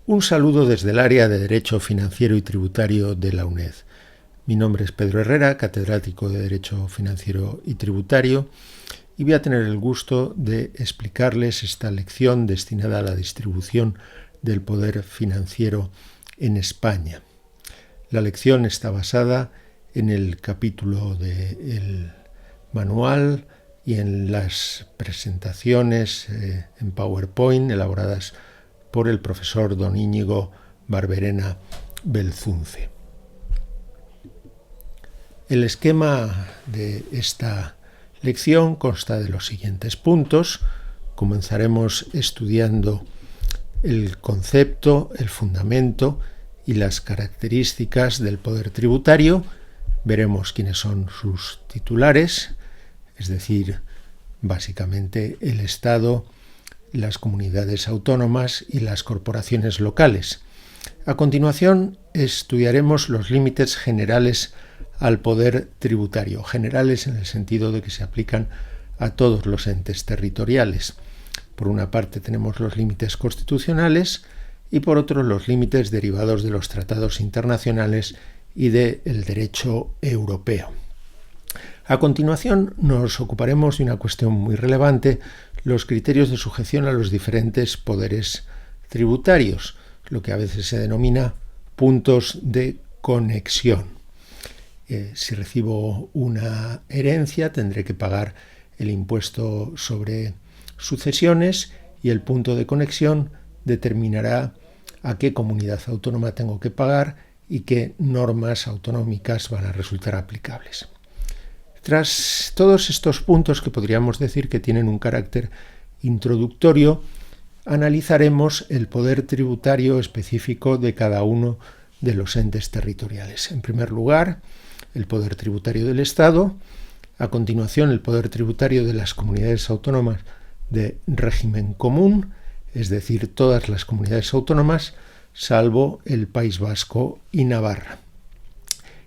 Un saludo desde el área de Derecho Financiero y Tributario de la UNED. Mi nombre es Pedro Herrera, catedrático de Derecho Financiero y Tributario, y voy a tener el gusto de explicarles esta lección destinada a la distribución del poder financiero en España. La lección está basada en el capítulo del manual y en las presentaciones en PowerPoint elaboradas por el profesor don Íñigo Barberena Belzunce. El esquema de esta lección consta de los siguientes puntos. Comenzaremos estudiando el concepto, el fundamento y las características del poder tributario. Veremos quiénes son sus titulares, es decir, básicamente el Estado, las comunidades autónomas y las corporaciones locales. A continuación, estudiaremos los límites generales al poder tributario, generales en el sentido de que se aplican a todos los entes territoriales. Por una parte tenemos los límites constitucionales y por otro los límites derivados de los tratados internacionales y del derecho europeo. A continuación nos ocuparemos de una cuestión muy relevante, los criterios de sujeción a los diferentes poderes tributarios, lo que a veces se denomina puntos de conexión. Si recibo una herencia, tendré que pagar el impuesto sobre sucesiones y el punto de conexión determinará a qué comunidad autónoma tengo que pagar y qué normas autonómicas van a resultar aplicables. Tras todos estos puntos, que podríamos decir que tienen un carácter introductorio, analizaremos el poder tributario específico de cada uno de los entes territoriales. En primer lugar, el poder tributario del Estado, a continuación el poder tributario de las comunidades autónomas de régimen común, es decir, todas las comunidades autónomas, salvo el País Vasco y Navarra.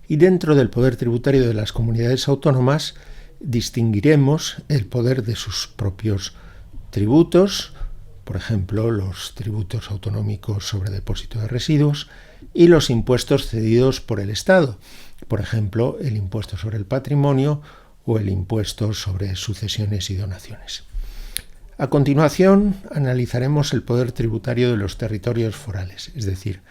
Y dentro del poder tributario de las comunidades autónomas distinguiremos el poder de sus propios tributos, por ejemplo, los tributos autonómicos sobre depósito de residuos y los impuestos cedidos por el Estado, por ejemplo, el impuesto sobre el patrimonio o el impuesto sobre sucesiones y donaciones. A continuación, analizaremos el poder tributario de los territorios forales, es decir,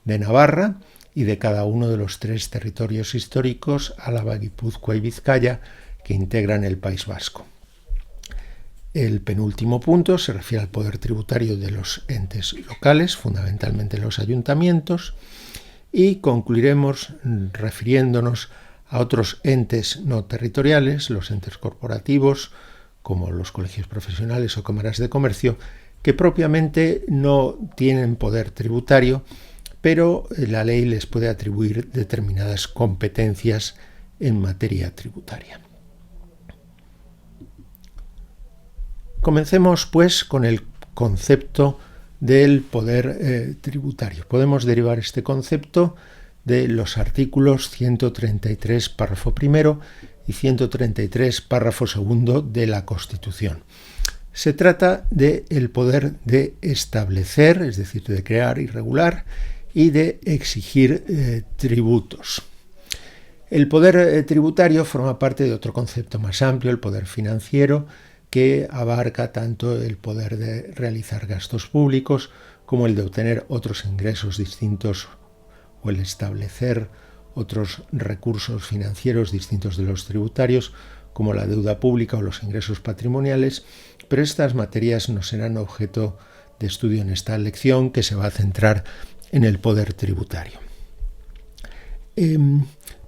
de Navarra y de cada uno de los tres territorios históricos, Álava, Guipúzcoa y Vizcaya, que integran el País Vasco. El penúltimo punto se refiere al poder tributario de los entes locales, fundamentalmente los ayuntamientos, y concluiremos refiriéndonos a otros entes no territoriales, los entes corporativos, como los colegios profesionales o cámaras de comercio, que propiamente no tienen poder tributario, pero la ley les puede atribuir determinadas competencias en materia tributaria. Comencemos, pues, con el concepto del poder tributario. Podemos derivar este concepto de los artículos 133, párrafo primero, y 133, párrafo segundo de la Constitución. Se trata del poder de establecer, es decir, de crear y regular, y de exigir tributos. El poder tributario forma parte de otro concepto más amplio, el poder financiero, que abarca tanto el poder de realizar gastos públicos como el de obtener otros ingresos distintos o el establecer otros recursos financieros distintos de los tributarios, como la deuda pública o los ingresos patrimoniales, pero estas materias no serán objeto de estudio en esta lección, que se va a centrar en el poder tributario.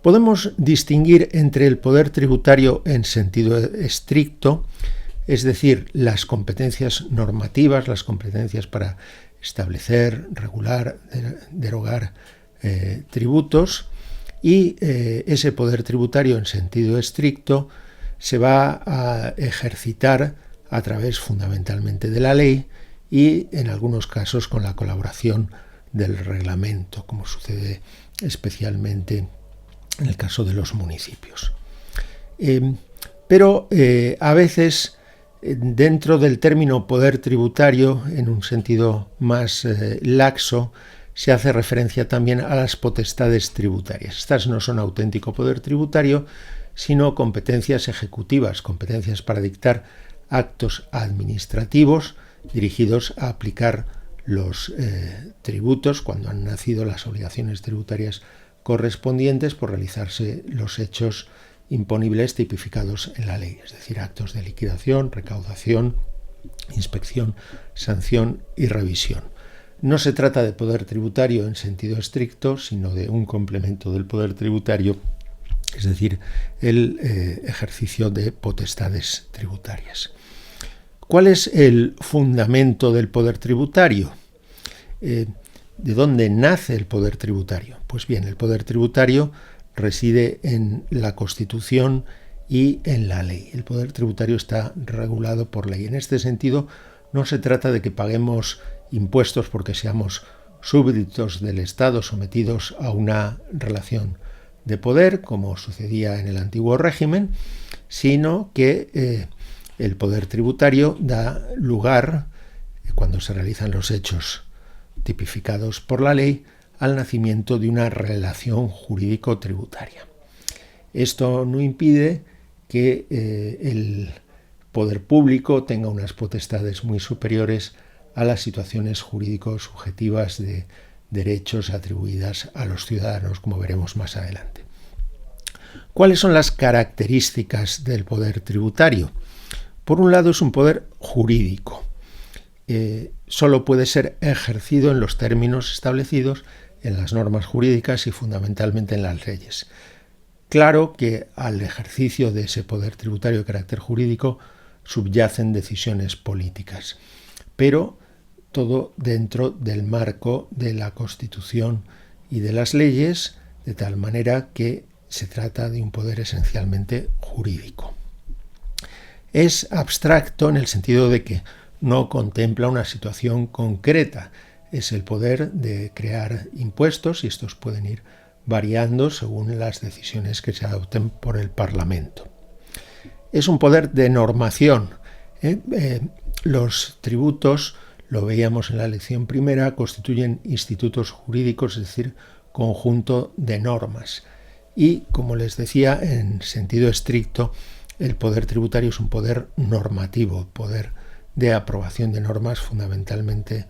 Podemos distinguir entre el poder tributario en sentido estricto, es decir, las competencias normativas, las competencias para establecer, regular, derogar tributos, y ese poder tributario en sentido estricto se va a ejercitar a través fundamentalmente de la ley y en algunos casos con la colaboración del reglamento, como sucede especialmente en el caso de los municipios. Pero a veces Dentro del término poder tributario, en un sentido más laxo, se hace referencia también a las potestades tributarias. Estas no son auténtico poder tributario, sino competencias ejecutivas, competencias para dictar actos administrativos dirigidos a aplicar los tributos cuando han nacido las obligaciones tributarias correspondientes por realizarse los hechos imponibles tipificados en la ley, es decir, actos de liquidación, recaudación, inspección, sanción y revisión. No se trata de poder tributario en sentido estricto, sino de un complemento del poder tributario, es decir, el ejercicio de potestades tributarias. ¿Cuál es el fundamento del poder tributario? ¿De dónde nace el poder tributario? Pues bien, el poder tributario reside en la Constitución y en la ley. El poder tributario está regulado por ley. En este sentido, no se trata de que paguemos impuestos porque seamos súbditos del Estado sometidos a una relación de poder, como sucedía en el antiguo régimen, sino que el poder tributario da lugar, cuando se realizan los hechos tipificados por la ley, al nacimiento de una relación jurídico-tributaria. Esto no impide que el poder público tenga unas potestades muy superiores a las situaciones jurídico-subjetivas de derechos atribuidas a los ciudadanos, como veremos más adelante. ¿Cuáles son las características del poder tributario? Por un lado, es un poder jurídico. Solo puede ser ejercido en los términos establecidos en las normas jurídicas y fundamentalmente en las leyes. Claro que al ejercicio de ese poder tributario de carácter jurídico subyacen decisiones políticas, pero todo dentro del marco de la Constitución y de las leyes, de tal manera que se trata de un poder esencialmente jurídico. Es abstracto en el sentido de que no contempla una situación concreta. Es el poder de crear impuestos y estos pueden ir variando según las decisiones que se adopten por el Parlamento. Es un poder de normación. Los tributos, lo veíamos en la lección primera, constituyen institutos jurídicos, es decir, conjunto de normas. Y, como les decía, en sentido estricto, el poder tributario es un poder normativo, poder de aprobación de normas, fundamentalmente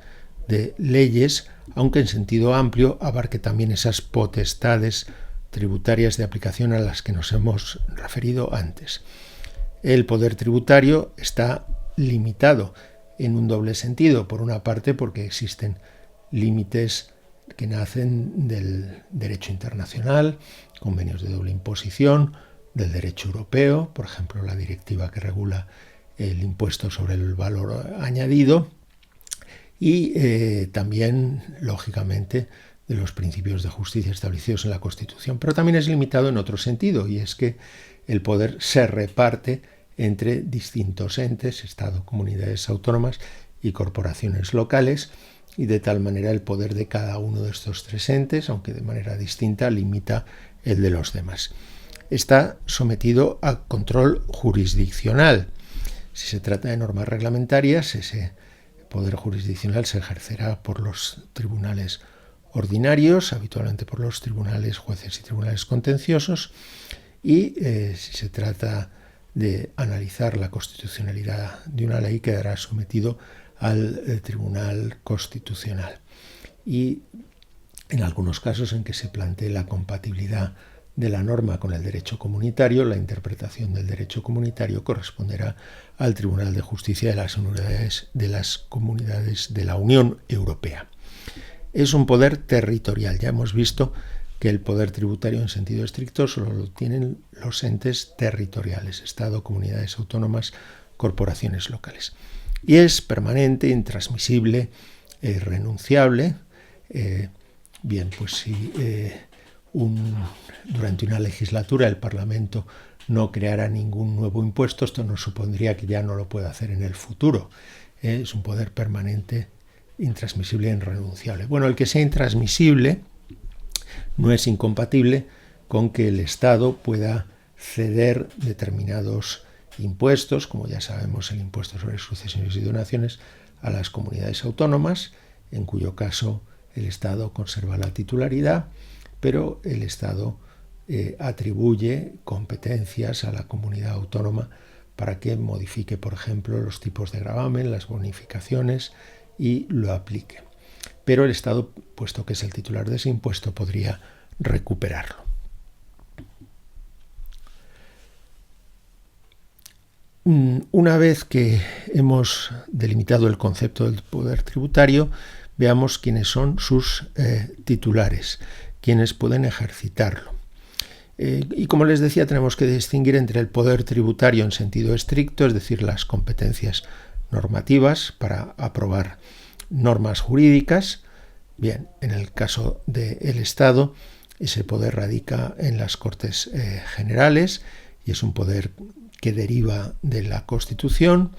de leyes, aunque en sentido amplio abarque también esas potestades tributarias de aplicación a las que nos hemos referido antes. El poder tributario está limitado en un doble sentido. Por una parte, porque existen límites que nacen del derecho internacional, convenios de doble imposición, del derecho europeo, por ejemplo, la directiva que regula el impuesto sobre el valor añadido, y también, lógicamente, de los principios de justicia establecidos en la Constitución. Pero también es limitado en otro sentido, y es que el poder se reparte entre distintos entes, Estado, comunidades autónomas y corporaciones locales, y de tal manera el poder de cada uno de estos tres entes, aunque de manera distinta, limita el de los demás. Está sometido a control jurisdiccional. Si se trata de normas reglamentarias, ese poder jurisdiccional se ejercerá por los tribunales ordinarios, habitualmente por los tribunales, jueces y tribunales contenciosos, y si se trata de analizar la constitucionalidad de una ley, quedará sometido al Tribunal Constitucional. Y en algunos casos en que se plantee la compatibilidad de la norma con el derecho comunitario, la interpretación del derecho comunitario corresponderá al Tribunal de Justicia de las Comunidades de la Unión Europea. Es un poder territorial. Ya hemos visto que el poder tributario en sentido estricto solo lo tienen los entes territoriales, Estado, comunidades autónomas, corporaciones locales. Y es permanente, intransmisible, irrenunciable. Bien, pues si durante una legislatura el Parlamento no creara ningún nuevo impuesto, esto no supondría que ya no lo pueda hacer en el futuro. Es un poder permanente, intransmisible e irrenunciable. Bueno, el que sea intransmisible no es incompatible con que el Estado pueda ceder determinados impuestos, como ya sabemos el impuesto sobre sucesiones y donaciones, a las comunidades autónomas, en cuyo caso el Estado conserva la titularidad, pero el Estado atribuye competencias a la comunidad autónoma para que modifique, por ejemplo, los tipos de gravamen, las bonificaciones y lo aplique. Pero el Estado, puesto que es el titular de ese impuesto, podría recuperarlo. Una vez que hemos delimitado el concepto del poder tributario, veamos quiénes son sus titulares, quiénes pueden ejercitarlo. Y como les decía, tenemos que distinguir entre el poder tributario en sentido estricto, es decir, las competencias normativas para aprobar normas jurídicas. Bien, en el caso del Estado, ese poder radica en las Cortes Generales y es un poder que deriva de la Constitución.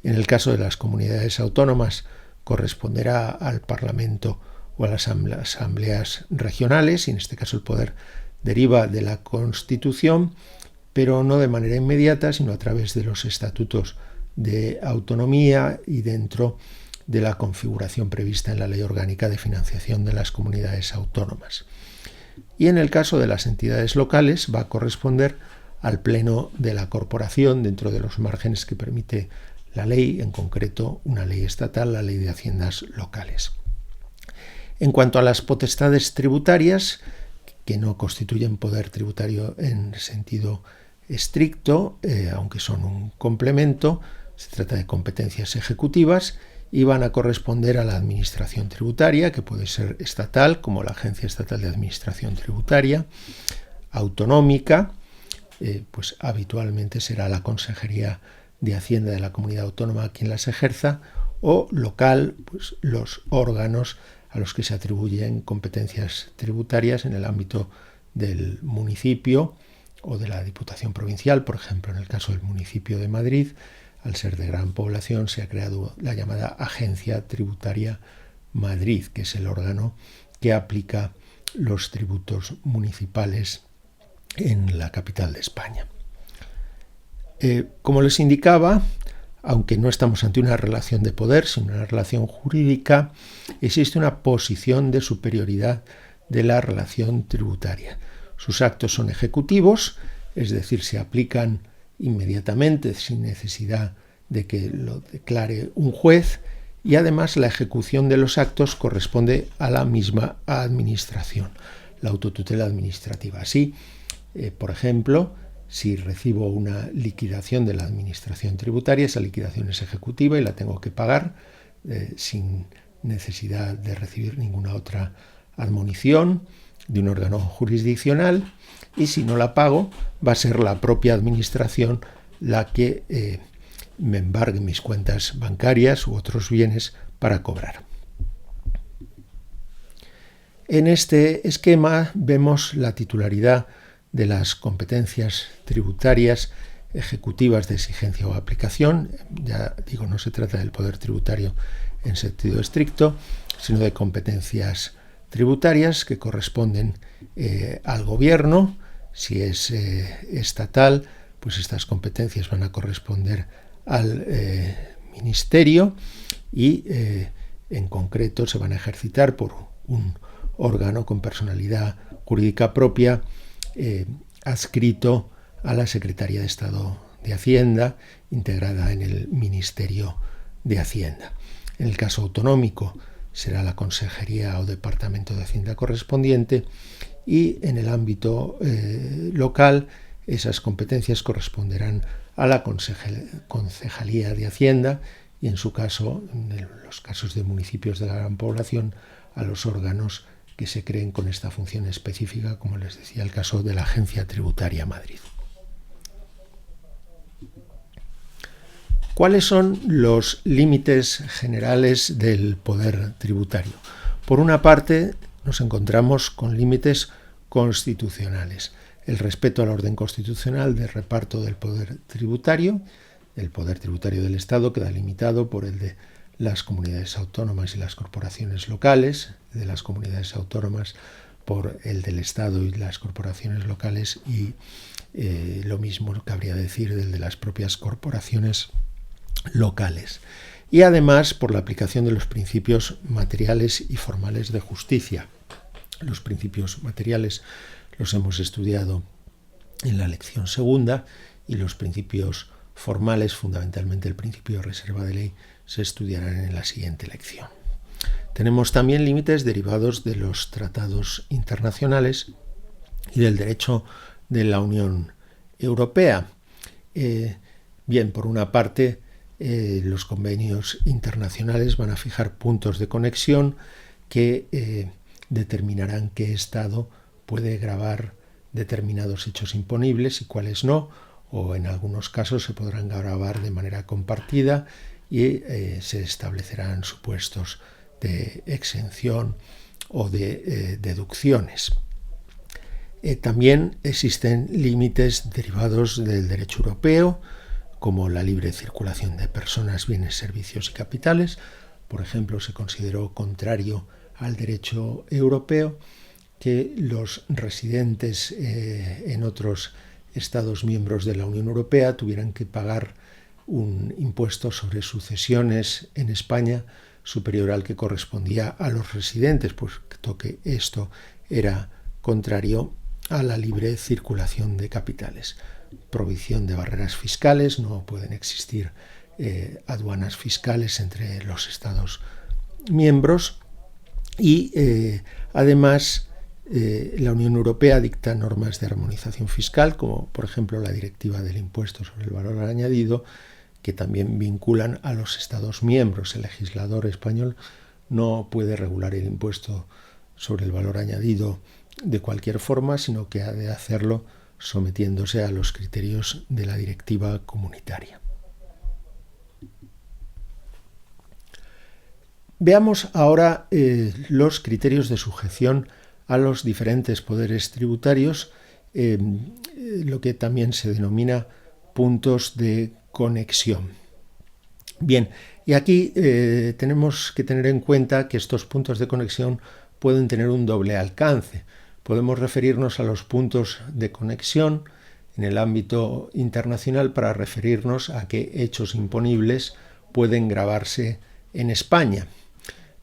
En el caso de las comunidades autónomas, corresponderá al Parlamento o a las asambleas regionales, y en este caso el poder deriva de la Constitución, pero no de manera inmediata, sino a través de los estatutos de autonomía y dentro de la configuración prevista en la Ley Orgánica de Financiación de las Comunidades Autónomas. Y en el caso de las entidades locales va a corresponder al Pleno de la Corporación dentro de los márgenes que permite la ley, en concreto una ley estatal, la Ley de Haciendas Locales. En cuanto a las potestades tributarias, que no constituyen poder tributario en sentido estricto, aunque son un complemento, se trata de competencias ejecutivas y van a corresponder a la Administración Tributaria, que puede ser estatal, como la Agencia Estatal de Administración Tributaria, autonómica, pues habitualmente será la Consejería de Hacienda de la Comunidad Autónoma quien las ejerza, o local, pues los órganos a los que se atribuyen competencias tributarias en el ámbito del municipio o de la Diputación Provincial. Por ejemplo, en el caso del municipio de Madrid, al ser de gran población, se ha creado la llamada Agencia Tributaria Madrid, que es el órgano que aplica los tributos municipales en la capital de España. Como les indicaba, aunque no estamos ante una relación de poder, sino una relación jurídica, existe una posición de superioridad de la relación tributaria. Sus actos son ejecutivos, es decir, se aplican inmediatamente sin necesidad de que lo declare un juez, y además la ejecución de los actos corresponde a la misma administración, la autotutela administrativa. Así, por ejemplo, si recibo una liquidación de la administración tributaria, esa liquidación es ejecutiva y la tengo que pagar sin necesidad de recibir ninguna otra admonición de un órgano jurisdiccional, y si no la pago, va a ser la propia administración la que me embargue mis cuentas bancarias u otros bienes para cobrar. En este esquema vemos la titularidad de las competencias tributarias ejecutivas de exigencia o aplicación. Ya digo, no se trata del poder tributario en sentido estricto, sino de competencias tributarias que corresponden al gobierno. Si es estatal, pues estas competencias van a corresponder al ministerio y en concreto se van a ejercitar por un órgano con personalidad jurídica propia adscrito a la Secretaría de Estado de Hacienda, integrada en el Ministerio de Hacienda. En el caso autonómico será la Consejería o Departamento de Hacienda correspondiente, y en el ámbito local esas competencias corresponderán a la Concejalía de Hacienda y, en su caso, en los casos de municipios de gran población, a los órganos que se creen con esta función específica, como les decía, el caso de la Agencia Tributaria Madrid. ¿Cuáles son los límites generales del poder tributario? Por una parte, nos encontramos con límites constitucionales. El respeto al orden constitucional de reparto del poder tributario. El poder tributario del Estado queda limitado por el de las comunidades autónomas y las corporaciones locales, de las comunidades autónomas por el del Estado y las corporaciones locales y Lo mismo cabría decir del de las propias corporaciones locales. Y además por la aplicación de los principios materiales y formales de justicia. Los principios materiales los hemos estudiado en la lección segunda y los principios formales, fundamentalmente el principio de reserva de ley, se estudiarán en la siguiente lección. Tenemos también límites derivados de los tratados internacionales y del derecho de la Unión Europea. Bien, por una parte, los convenios internacionales van a fijar puntos de conexión que determinarán qué Estado puede gravar determinados hechos imponibles y cuáles no, o en algunos casos se podrán gravar de manera compartida y se establecerán supuestos de exención o de deducciones. También existen límites derivados del derecho europeo, como la libre circulación de personas, bienes, servicios y capitales. Por ejemplo, se consideró contrario al derecho europeo que los residentes en otros Estados miembros de la Unión Europea tuvieran que pagar un impuesto sobre sucesiones en España superior al que correspondía a los residentes, puesto que esto era contrario a la libre circulación de capitales. Prohibición de barreras fiscales, no pueden existir aduanas fiscales entre los Estados miembros y además la Unión Europea dicta normas de armonización fiscal, como por ejemplo la Directiva del Impuesto sobre el Valor Añadido, que también vinculan a los Estados miembros. El legislador español no puede regular el impuesto sobre el valor añadido de cualquier forma, sino que ha de hacerlo sometiéndose a los criterios de la directiva comunitaria. Veamos ahora los criterios de sujeción a los diferentes poderes tributarios, lo que también se denomina puntos de conexión. Bien, y aquí tenemos que tener en cuenta que estos puntos de conexión pueden tener un doble alcance. Podemos referirnos a los puntos de conexión en el ámbito internacional para referirnos a qué hechos imponibles pueden gravarse en España.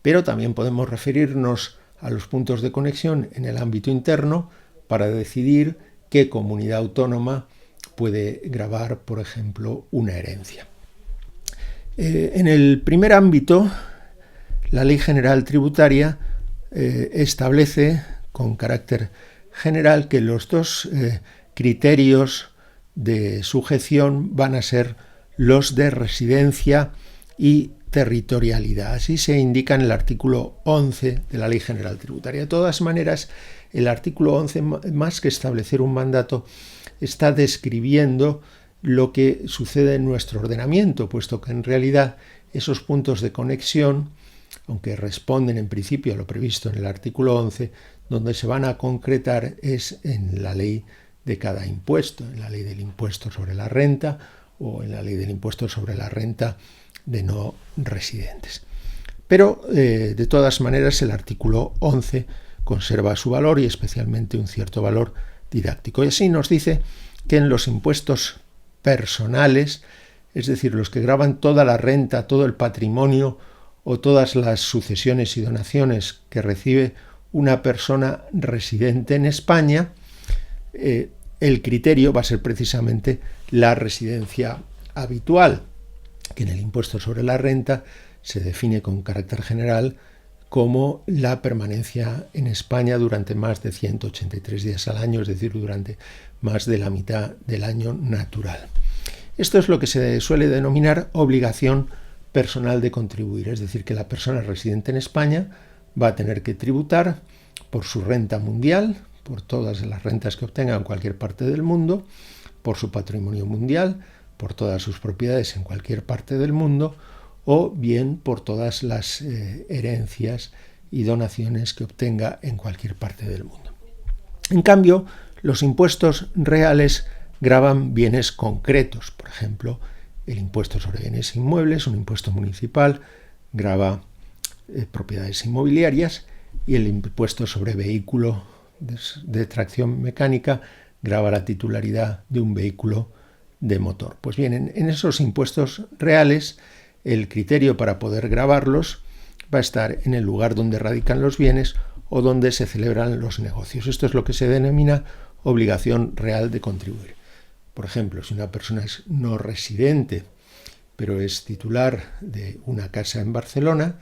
Pero también podemos referirnos a los puntos de conexión en el ámbito interno para decidir qué comunidad autónoma puede gravar, por ejemplo, una herencia. En el primer ámbito, la Ley General Tributaria establece con carácter general que los dos criterios de sujeción van a ser los de residencia y territorialidad. Así se indica en el artículo 11 de la Ley General Tributaria. De todas maneras, el artículo 11, más que establecer un mandato, está describiendo lo que sucede en nuestro ordenamiento, puesto que en realidad esos puntos de conexión, aunque responden en principio a lo previsto en el artículo 11, donde se van a concretar es en la ley de cada impuesto, en la ley del impuesto sobre la renta o en la ley del impuesto sobre la renta de no residentes. Pero, de todas maneras, el artículo 11 conserva su valor y especialmente un cierto valor didáctico. Y así nos dice que en los impuestos personales, es decir, los que gravan toda la renta, todo el patrimonio o todas las sucesiones y donaciones que recibe una persona residente en España, el criterio va a ser precisamente la residencia habitual, que en el impuesto sobre la renta se define con carácter general como la permanencia en España durante más de 183 días al año, es decir, durante más de la mitad del año natural. Esto es lo que se suele denominar obligación personal de contribuir, es decir, que la persona residente en España va a tener que tributar por su renta mundial, por todas las rentas que obtenga en cualquier parte del mundo, por su patrimonio mundial, por todas sus propiedades en cualquier parte del mundo, o bien por todas las herencias y donaciones que obtenga en cualquier parte del mundo. En cambio, los impuestos reales gravan bienes concretos. Por ejemplo, el impuesto sobre bienes inmuebles, un impuesto municipal, grava propiedades inmobiliarias, y el impuesto sobre vehículo de tracción mecánica grava la titularidad de un vehículo de motor. Pues bien, en esos impuestos reales, el criterio para poder gravarlos va a estar en el lugar donde radican los bienes o donde se celebran los negocios. Esto es lo que se denomina obligación real de contribuir. Por ejemplo, si una persona es no residente, pero es titular de una casa en Barcelona,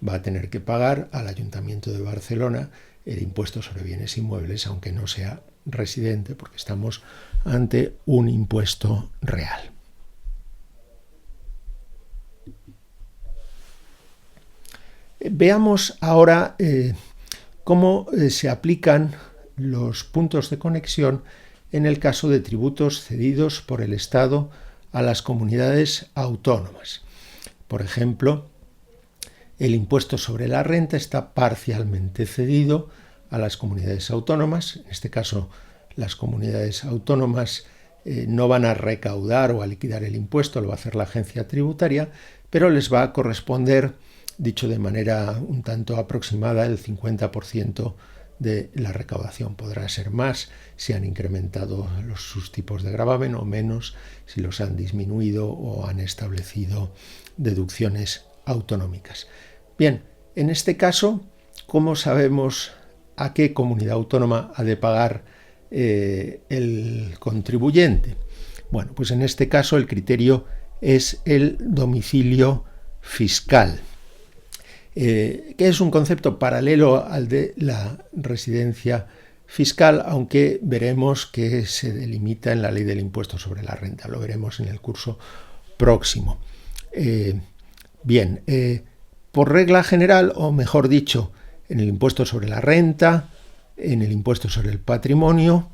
va a tener que pagar al Ayuntamiento de Barcelona el impuesto sobre bienes inmuebles, aunque no sea residente, porque estamos ante un impuesto real. Veamos ahora cómo se aplican los puntos de conexión en el caso de tributos cedidos por el Estado a las comunidades autónomas. Por ejemplo, el impuesto sobre la renta está parcialmente cedido a las comunidades autónomas. En este caso, las comunidades autónomas no van a recaudar o a liquidar el impuesto, lo va a hacer la agencia tributaria, pero les va a corresponder, dicho de manera un tanto aproximada, el 50% de la recaudación. Podrá ser más si han incrementado sus tipos de gravamen o menos si los han disminuido o han establecido deducciones autonómicas. Bien, en este caso, ¿cómo sabemos a qué comunidad autónoma ha de pagar el contribuyente? Bueno, pues en este caso el criterio es el domicilio fiscal, que es un concepto paralelo al de la residencia fiscal, aunque veremos que se delimita en la ley del impuesto sobre la renta. Lo veremos en el curso próximo. Por regla general, o mejor dicho, en el impuesto sobre la renta, en el impuesto sobre el patrimonio,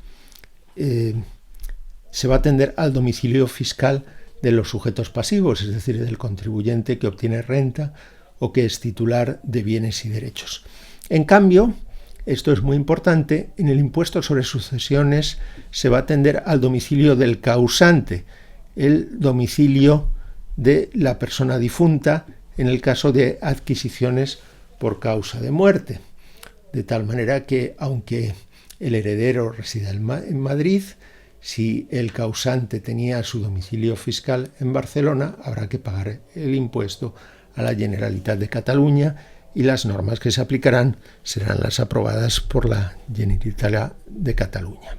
se va a atender al domicilio fiscal de los sujetos pasivos, es decir, del contribuyente que obtiene renta o que es titular de bienes y derechos. En cambio, esto es muy importante, en el impuesto sobre sucesiones se va a atender al domicilio del causante, el domicilio de la persona difunta en el caso de adquisiciones por causa de muerte. De tal manera que, aunque el heredero resida en Madrid, si el causante tenía su domicilio fiscal en Barcelona, habrá que pagar el impuesto a la Generalitat de Cataluña y las normas que se aplicarán serán las aprobadas por la Generalitat de Cataluña.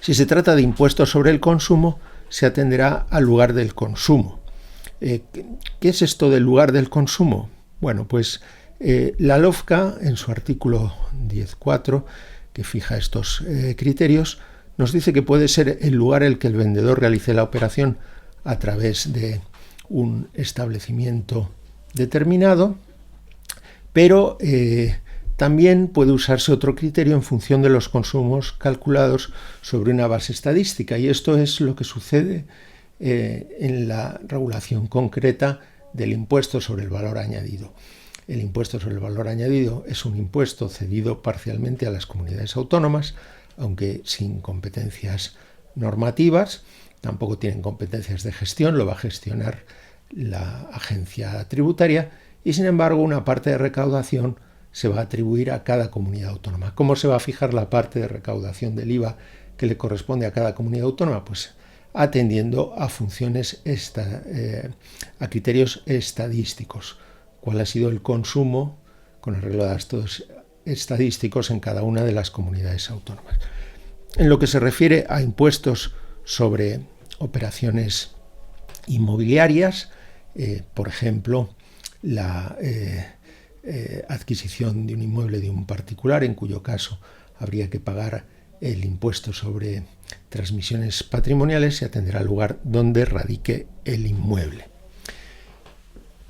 Si se trata de impuestos sobre el consumo, se atenderá al lugar del consumo. ¿Qué es esto del lugar del consumo? Bueno, pues la LOFCA, en su artículo 10.4, que fija estos criterios, nos dice que puede ser el lugar en el que el vendedor realice la operación a través de un establecimiento determinado, pero también puede usarse otro criterio en función de los consumos calculados sobre una base estadística, y esto es lo que sucede en la regulación concreta del impuesto sobre el valor añadido. El impuesto sobre el valor añadido es un impuesto cedido parcialmente a las comunidades autónomas, aunque sin competencias normativas. Tampoco tienen competencias de gestión, lo va a gestionar la agencia tributaria y, sin embargo, una parte de recaudación se va a atribuir a cada comunidad autónoma. ¿Cómo se va a fijar la parte de recaudación del IVA que le corresponde a cada comunidad autónoma? Pues atendiendo a funciones, a criterios estadísticos. ¿Cuál ha sido el consumo con arreglo a datos estadísticos en cada una de las comunidades autónomas? En lo que se refiere a impuestos sobre operaciones inmobiliarias, por ejemplo, la adquisición de un inmueble de un particular, en cuyo caso habría que pagar el impuesto sobre transmisiones patrimoniales, se atenderá al lugar donde radique el inmueble.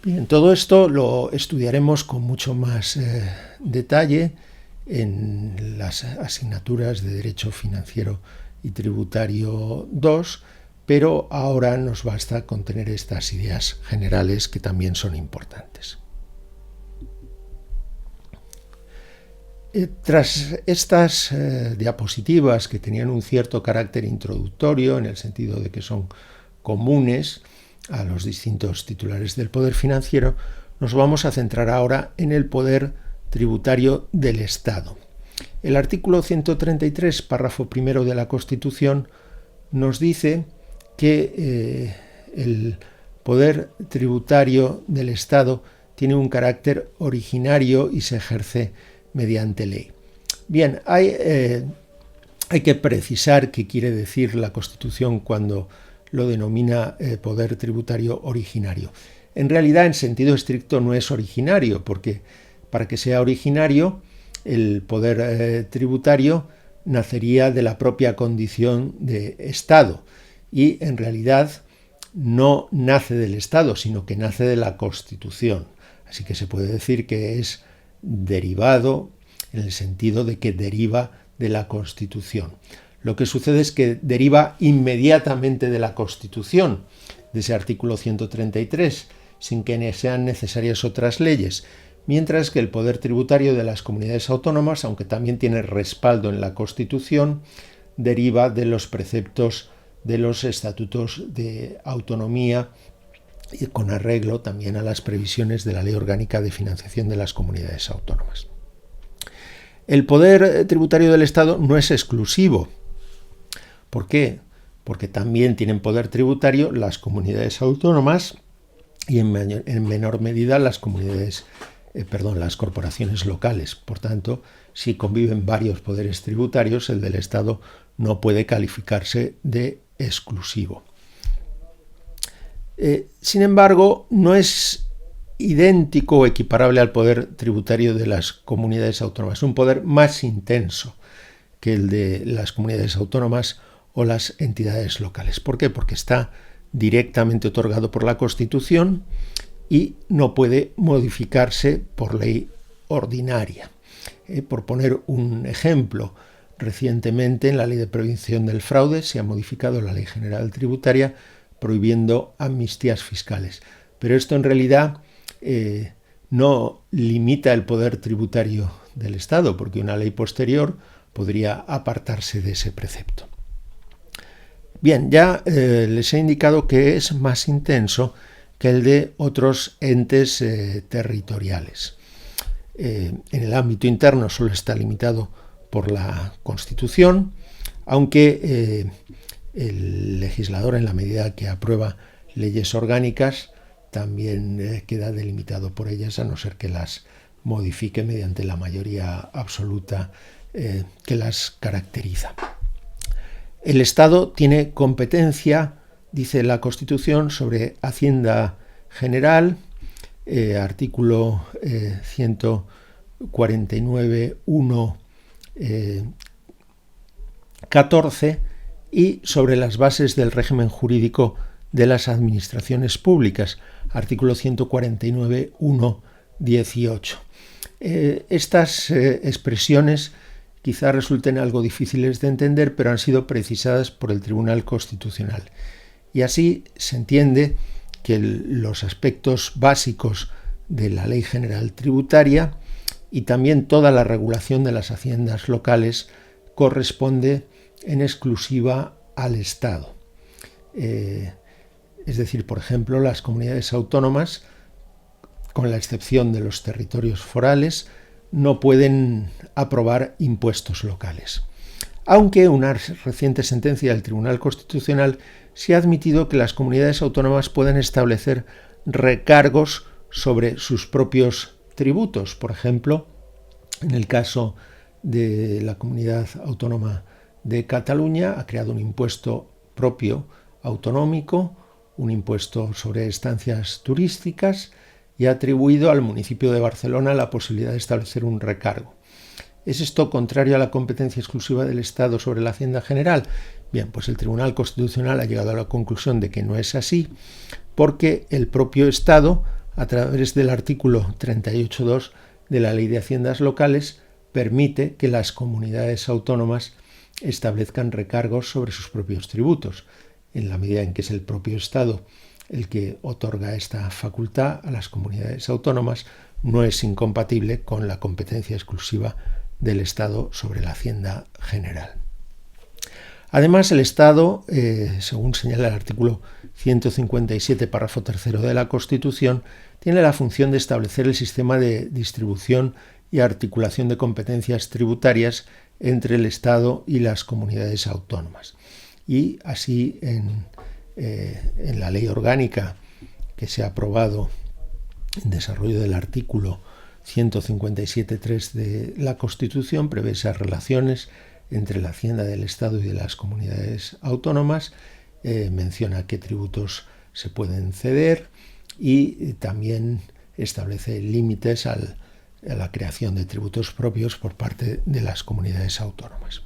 Bien, todo esto lo estudiaremos con mucho más detalle en las asignaturas de Derecho Financiero y Tributario 2, pero ahora nos basta con tener estas ideas generales que también son importantes. Tras estas diapositivas, que tenían un cierto carácter introductorio en el sentido de que son comunes a los distintos titulares del poder financiero, nos vamos a centrar ahora en el poder tributario del Estado. El artículo 133, párrafo primero de la Constitución, nos dice que el poder tributario del Estado tiene un carácter originario y se ejerce mediante ley. Bien, hay que precisar qué quiere decir la Constitución cuando lo denomina poder tributario originario. En realidad, en sentido estricto, no es originario, porque para que sea originario, el poder tributario nacería de la propia condición de Estado y en realidad no nace del Estado, sino que nace de la Constitución. Así que se puede decir que es derivado en el sentido de que deriva de la Constitución. Lo que sucede es que deriva inmediatamente de la Constitución, de ese artículo 133, sin que sean necesarias otras leyes, mientras que el poder tributario de las comunidades autónomas, aunque también tiene respaldo en la Constitución, deriva de los preceptos de los estatutos de autonomía y con arreglo también a las previsiones de la Ley Orgánica de Financiación de las Comunidades Autónomas. El poder tributario del Estado no es exclusivo. ¿Por qué? Porque también tienen poder tributario las comunidades autónomas y en menor medida las corporaciones locales. Por tanto, si conviven varios poderes tributarios, el del Estado no puede calificarse de exclusivo. Sin embargo, no es idéntico o equiparable al poder tributario de las comunidades autónomas. Es un poder más intenso que el de las comunidades autónomas o las entidades locales. ¿Por qué? Porque está directamente otorgado por la Constitución y no puede modificarse por ley ordinaria. Por poner un ejemplo, recientemente en la Ley de Prevención del Fraude se ha modificado la Ley General Tributaria prohibiendo amnistías fiscales. Pero esto en realidad no limita el poder tributario del Estado, porque una ley posterior podría apartarse de ese precepto. Bien, ya les he indicado que es más intenso que el de otros entes territoriales. En el ámbito interno solo está limitado por la Constitución, aunque el legislador, en la medida que aprueba leyes orgánicas, también queda delimitado por ellas, a no ser que las modifique mediante la mayoría absoluta que las caracteriza. El Estado tiene competencia, dice la Constitución, sobre Hacienda General, artículo 149.1.14, y sobre las bases del régimen jurídico de las administraciones públicas, artículo 149.1.18. Estas expresiones quizá resulten algo difíciles de entender, pero han sido precisadas por el Tribunal Constitucional. Y así se entiende que los aspectos básicos de la Ley General Tributaria y también toda la regulación de las haciendas locales corresponde en exclusiva al Estado. Es decir, por ejemplo, las comunidades autónomas, con la excepción de los territorios forales, no pueden aprobar impuestos locales. Aunque una reciente sentencia del Tribunal Constitucional se ha admitido que las comunidades autónomas pueden establecer recargos sobre sus propios tributos. Por ejemplo, en el caso de la Comunidad Autónoma de Cataluña, ha creado un impuesto propio autonómico, un impuesto sobre estancias turísticas, y ha atribuido al municipio de Barcelona la posibilidad de establecer un recargo. ¿Es esto contrario a la competencia exclusiva del Estado sobre la Hacienda General? Bien, pues el Tribunal Constitucional ha llegado a la conclusión de que no es así, porque el propio Estado, a través del artículo 38.2 de la Ley de Haciendas Locales, permite que las comunidades autónomas establezcan recargos sobre sus propios tributos, en la medida en que es el propio Estado el que otorga esta facultad a las comunidades autónomas. No es incompatible con la competencia exclusiva del Estado sobre la Hacienda General. Además, el Estado, según señala el artículo 157, párrafo tercero de la Constitución, tiene la función de establecer el sistema de distribución y articulación de competencias tributarias entre el Estado y las comunidades autónomas. Y así en la ley orgánica que se ha aprobado en desarrollo del artículo 157.3 de la Constitución, prevé esas relaciones entre la Hacienda del Estado y de las comunidades autónomas, menciona qué tributos se pueden ceder y también establece límites a la creación de tributos propios por parte de las comunidades autónomas.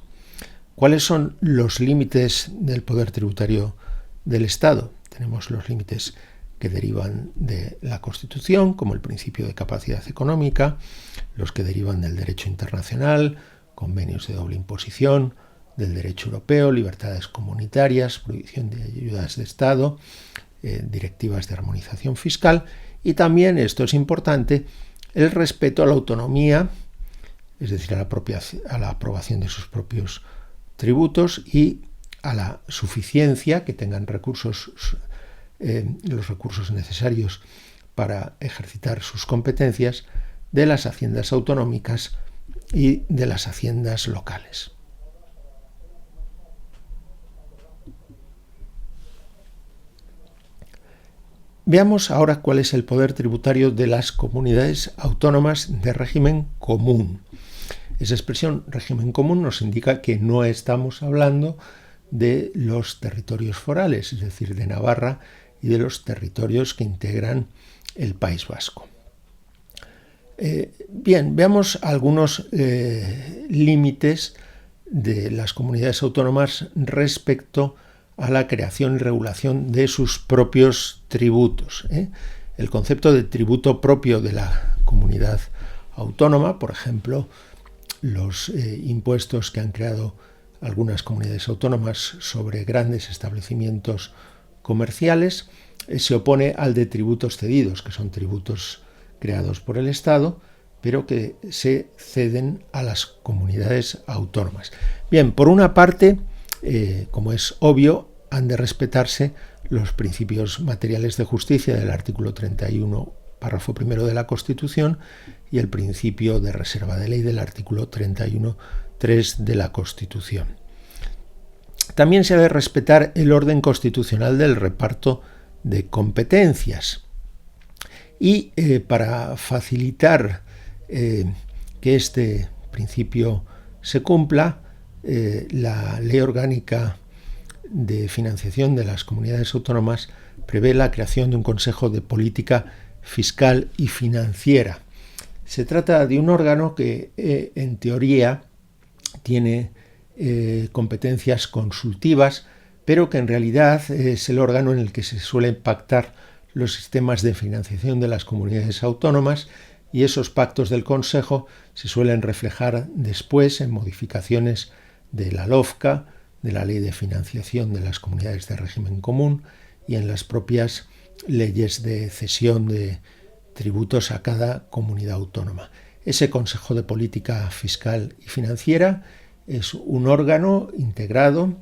¿Cuáles son los límites del poder tributario del Estado? Tenemos los límites que derivan de la Constitución, como el principio de capacidad económica, los que derivan del derecho internacional, convenios de doble imposición, del derecho europeo, libertades comunitarias, prohibición de ayudas de Estado, directivas de armonización fiscal y también, esto es importante, el respeto a la autonomía, es decir, a la aprobación de sus propios tributos y a la suficiencia, que tengan los recursos necesarios para ejercitar sus competencias de las haciendas autonómicas y de las haciendas locales. Veamos ahora cuál es el poder tributario de las comunidades autónomas de régimen común. Esa expresión régimen común nos indica que no estamos hablando de los territorios forales, es decir, de Navarra y de los territorios que integran el País Vasco. Bien, veamos algunos límites de las comunidades autónomas respecto a la creación y regulación de sus propios tributos. El concepto de tributo propio de la comunidad autónoma, por ejemplo, los impuestos que han creado algunas comunidades autónomas sobre grandes establecimientos comerciales, se opone al de tributos cedidos, que son tributos creados por el Estado, pero que se ceden a las comunidades autónomas. Bien, por una parte, como es obvio, han de respetarse los principios materiales de justicia del artículo 31, párrafo primero de la Constitución y el principio de reserva de ley del artículo 31.3 de la Constitución. También se ha de respetar el orden constitucional del reparto de competencias. Y para facilitar que este principio se cumpla, la Ley Orgánica de Financiación de las Comunidades Autónomas prevé la creación de un Consejo de Política Fiscal y Financiera. Se trata de un órgano que, en teoría, tiene competencias consultivas, pero que en realidad es el órgano en el que se suelen pactar los sistemas de financiación de las comunidades autónomas, y esos pactos del Consejo se suelen reflejar después en modificaciones de la LOFCA, de la Ley de Financiación de las Comunidades de Régimen Común y en las propias leyes de cesión de tributos a cada comunidad autónoma. Ese Consejo de Política Fiscal y Financiera es un órgano integrado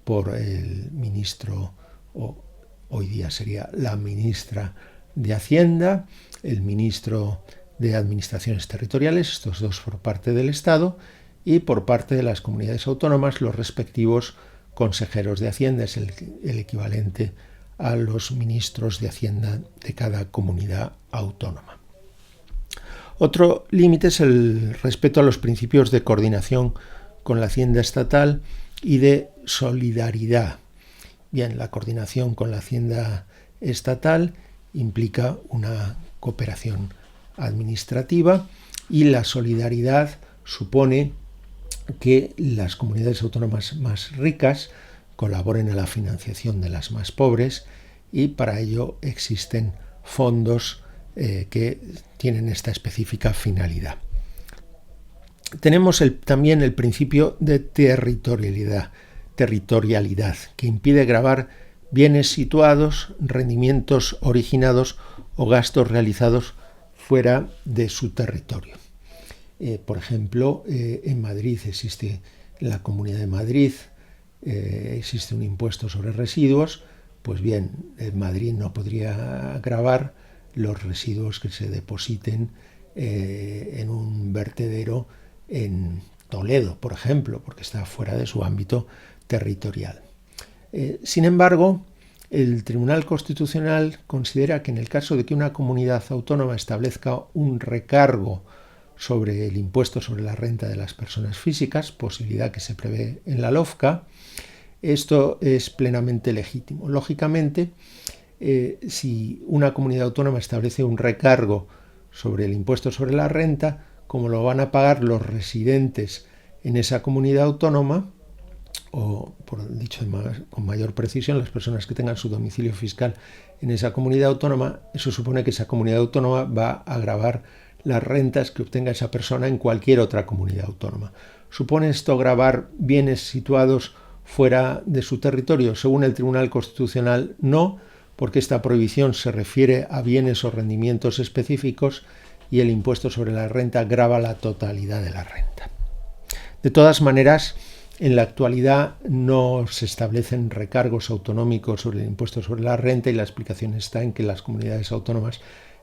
por el ministro, o hoy día sería la ministra de Hacienda, el ministro de Administraciones Territoriales, estos dos por parte del Estado, y por parte de las comunidades autónomas los respectivos consejeros de Hacienda, es el equivalente a los ministros de Hacienda de cada comunidad autónoma. Otro límite es el respeto a los principios de coordinación con la Hacienda estatal y de solidaridad. Bien, la coordinación con la Hacienda estatal implica una cooperación administrativa y la solidaridad supone que las comunidades autónomas más ricas colaboren en la financiación de las más pobres, y para ello existen fondos que tienen esta específica finalidad. Tenemos también el principio de territorialidad, que impide gravar bienes situados, rendimientos originados o gastos realizados fuera de su territorio. Por ejemplo, en Madrid existe, en la Comunidad de Madrid, existe un impuesto sobre residuos. Pues bien, en Madrid no podría gravar los residuos que se depositen en un vertedero en Toledo, por ejemplo, porque está fuera de su ámbito territorial. Sin embargo, el Tribunal Constitucional considera que en el caso de que una comunidad autónoma establezca un recargo sobre el impuesto sobre la renta de las personas físicas, posibilidad que se prevé en la LOFCA, esto es plenamente legítimo. Lógicamente, si una comunidad autónoma establece un recargo sobre el impuesto sobre la renta, como lo van a pagar los residentes en esa comunidad autónoma, o por dicho con mayor precisión, las personas que tengan su domicilio fiscal en esa comunidad autónoma, eso supone que esa comunidad autónoma va a gravar las rentas que obtenga esa persona en cualquier otra comunidad autónoma. ¿Supone esto gravar bienes situados fuera de su territorio? Según el Tribunal Constitucional, no, porque esta prohibición se refiere a bienes o rendimientos específicos y el impuesto sobre la renta grava la totalidad de la renta. De todas maneras, en la actualidad no se establecen recargos autonómicos sobre el impuesto sobre la renta y la explicación está en que las comunidades autónomas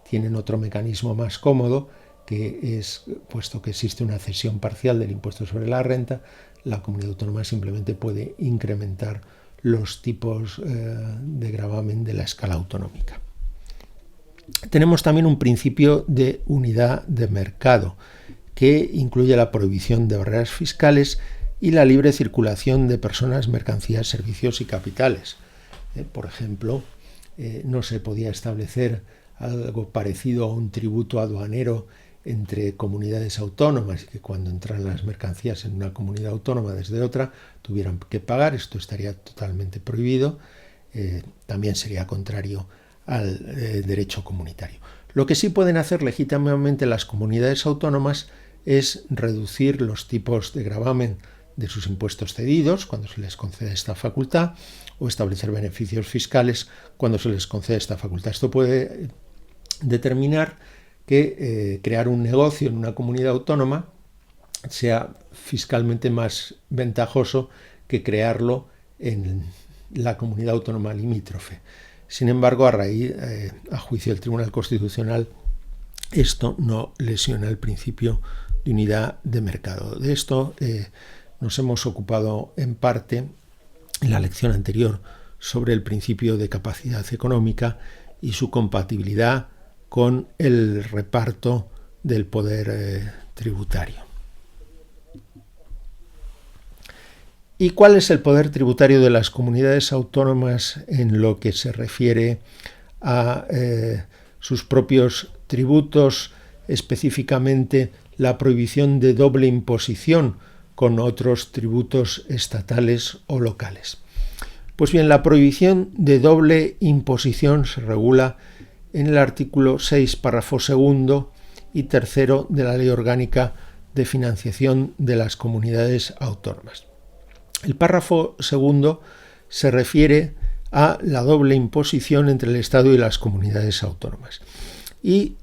tienen otro mecanismo más cómodo, que es, puesto que existe una cesión parcial del impuesto sobre la renta, la comunidad autónoma simplemente puede incrementar los tipos de gravamen de la escala autonómica. Tenemos también un principio de unidad de mercado, que incluye la prohibición de barreras fiscales y la libre circulación de personas, mercancías, servicios y capitales. Por ejemplo, no se podía establecer algo parecido a un tributo aduanero entre comunidades autónomas y que cuando entran las mercancías en una comunidad autónoma desde otra tuvieran que pagar. Esto estaría totalmente prohibido. También sería contrario al derecho comunitario. Lo que sí pueden hacer legítimamente las comunidades autónomas es reducir los tipos de gravamen de sus impuestos cedidos cuando se les concede esta facultad o establecer beneficios fiscales cuando se les concede esta facultad. Esto puede determinar que crear un negocio en una comunidad autónoma sea fiscalmente más ventajoso que crearlo en la comunidad autónoma limítrofe. Sin embargo, a juicio del Tribunal Constitucional, esto no lesiona el principio de unidad de mercado. De esto nos hemos ocupado en parte en la lección anterior sobre el principio de capacidad económica y su compatibilidad con el reparto del poder tributario. ¿Y cuál es el poder tributario de las comunidades autónomas en lo que se refiere a sus propios tributos, específicamente la prohibición de doble imposición con otros tributos estatales o locales? Pues bien, la prohibición de doble imposición se regula en el artículo 6, párrafo segundo y tercero de la Ley Orgánica de Financiación de las Comunidades Autónomas. El párrafo segundo se refiere a la doble imposición entre el Estado y las comunidades autónomas y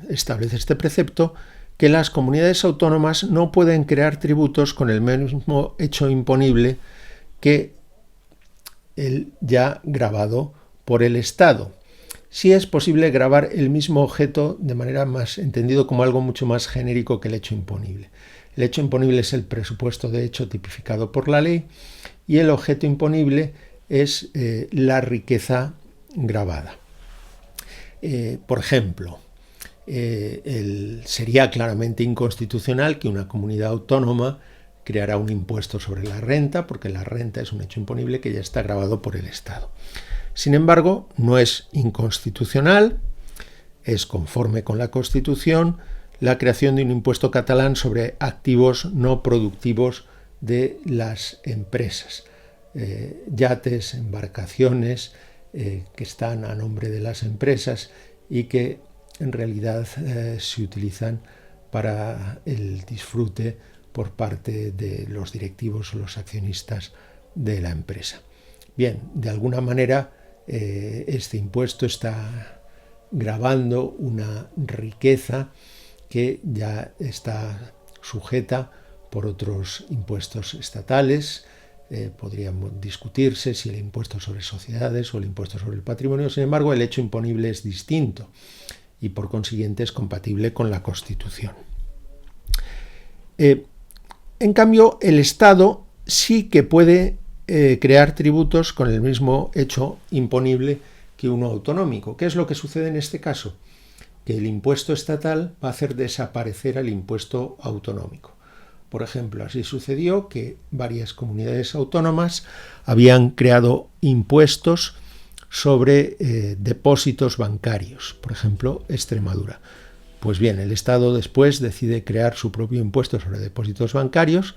establece este precepto que las comunidades autónomas no pueden crear tributos con el mismo hecho imponible que el ya gravado por el Estado. Sí es posible gravar el mismo objeto de manera más entendido como algo mucho más genérico que el hecho imponible. El hecho imponible es el presupuesto de hecho tipificado por la ley y el objeto imponible es la riqueza gravada. Por ejemplo, sería claramente inconstitucional que una comunidad autónoma creara un impuesto sobre la renta, porque la renta es un hecho imponible que ya está gravado por el Estado. Sin embargo, no es inconstitucional, es conforme con la Constitución la creación de un impuesto catalán sobre activos no productivos de las empresas, yates, embarcaciones que están a nombre de las empresas y que en realidad se utilizan para el disfrute por parte de los directivos o los accionistas de la empresa. Bien, de alguna manera este impuesto está gravando una riqueza que ya está sujeta por otros impuestos estatales. Podría discutirse si el impuesto sobre sociedades o el impuesto sobre el patrimonio. Sin embargo, el hecho imponible es distinto y por consiguiente es compatible con la Constitución. En cambio, el Estado sí que puede crear tributos con el mismo hecho imponible que uno autonómico. ¿Qué es lo que sucede en este caso? Que el impuesto estatal va a hacer desaparecer al impuesto autonómico. Por ejemplo, así sucedió que varias comunidades autónomas habían creado impuestos sobre depósitos bancarios, por ejemplo, Extremadura. Pues bien, el Estado después decide crear su propio impuesto sobre depósitos bancarios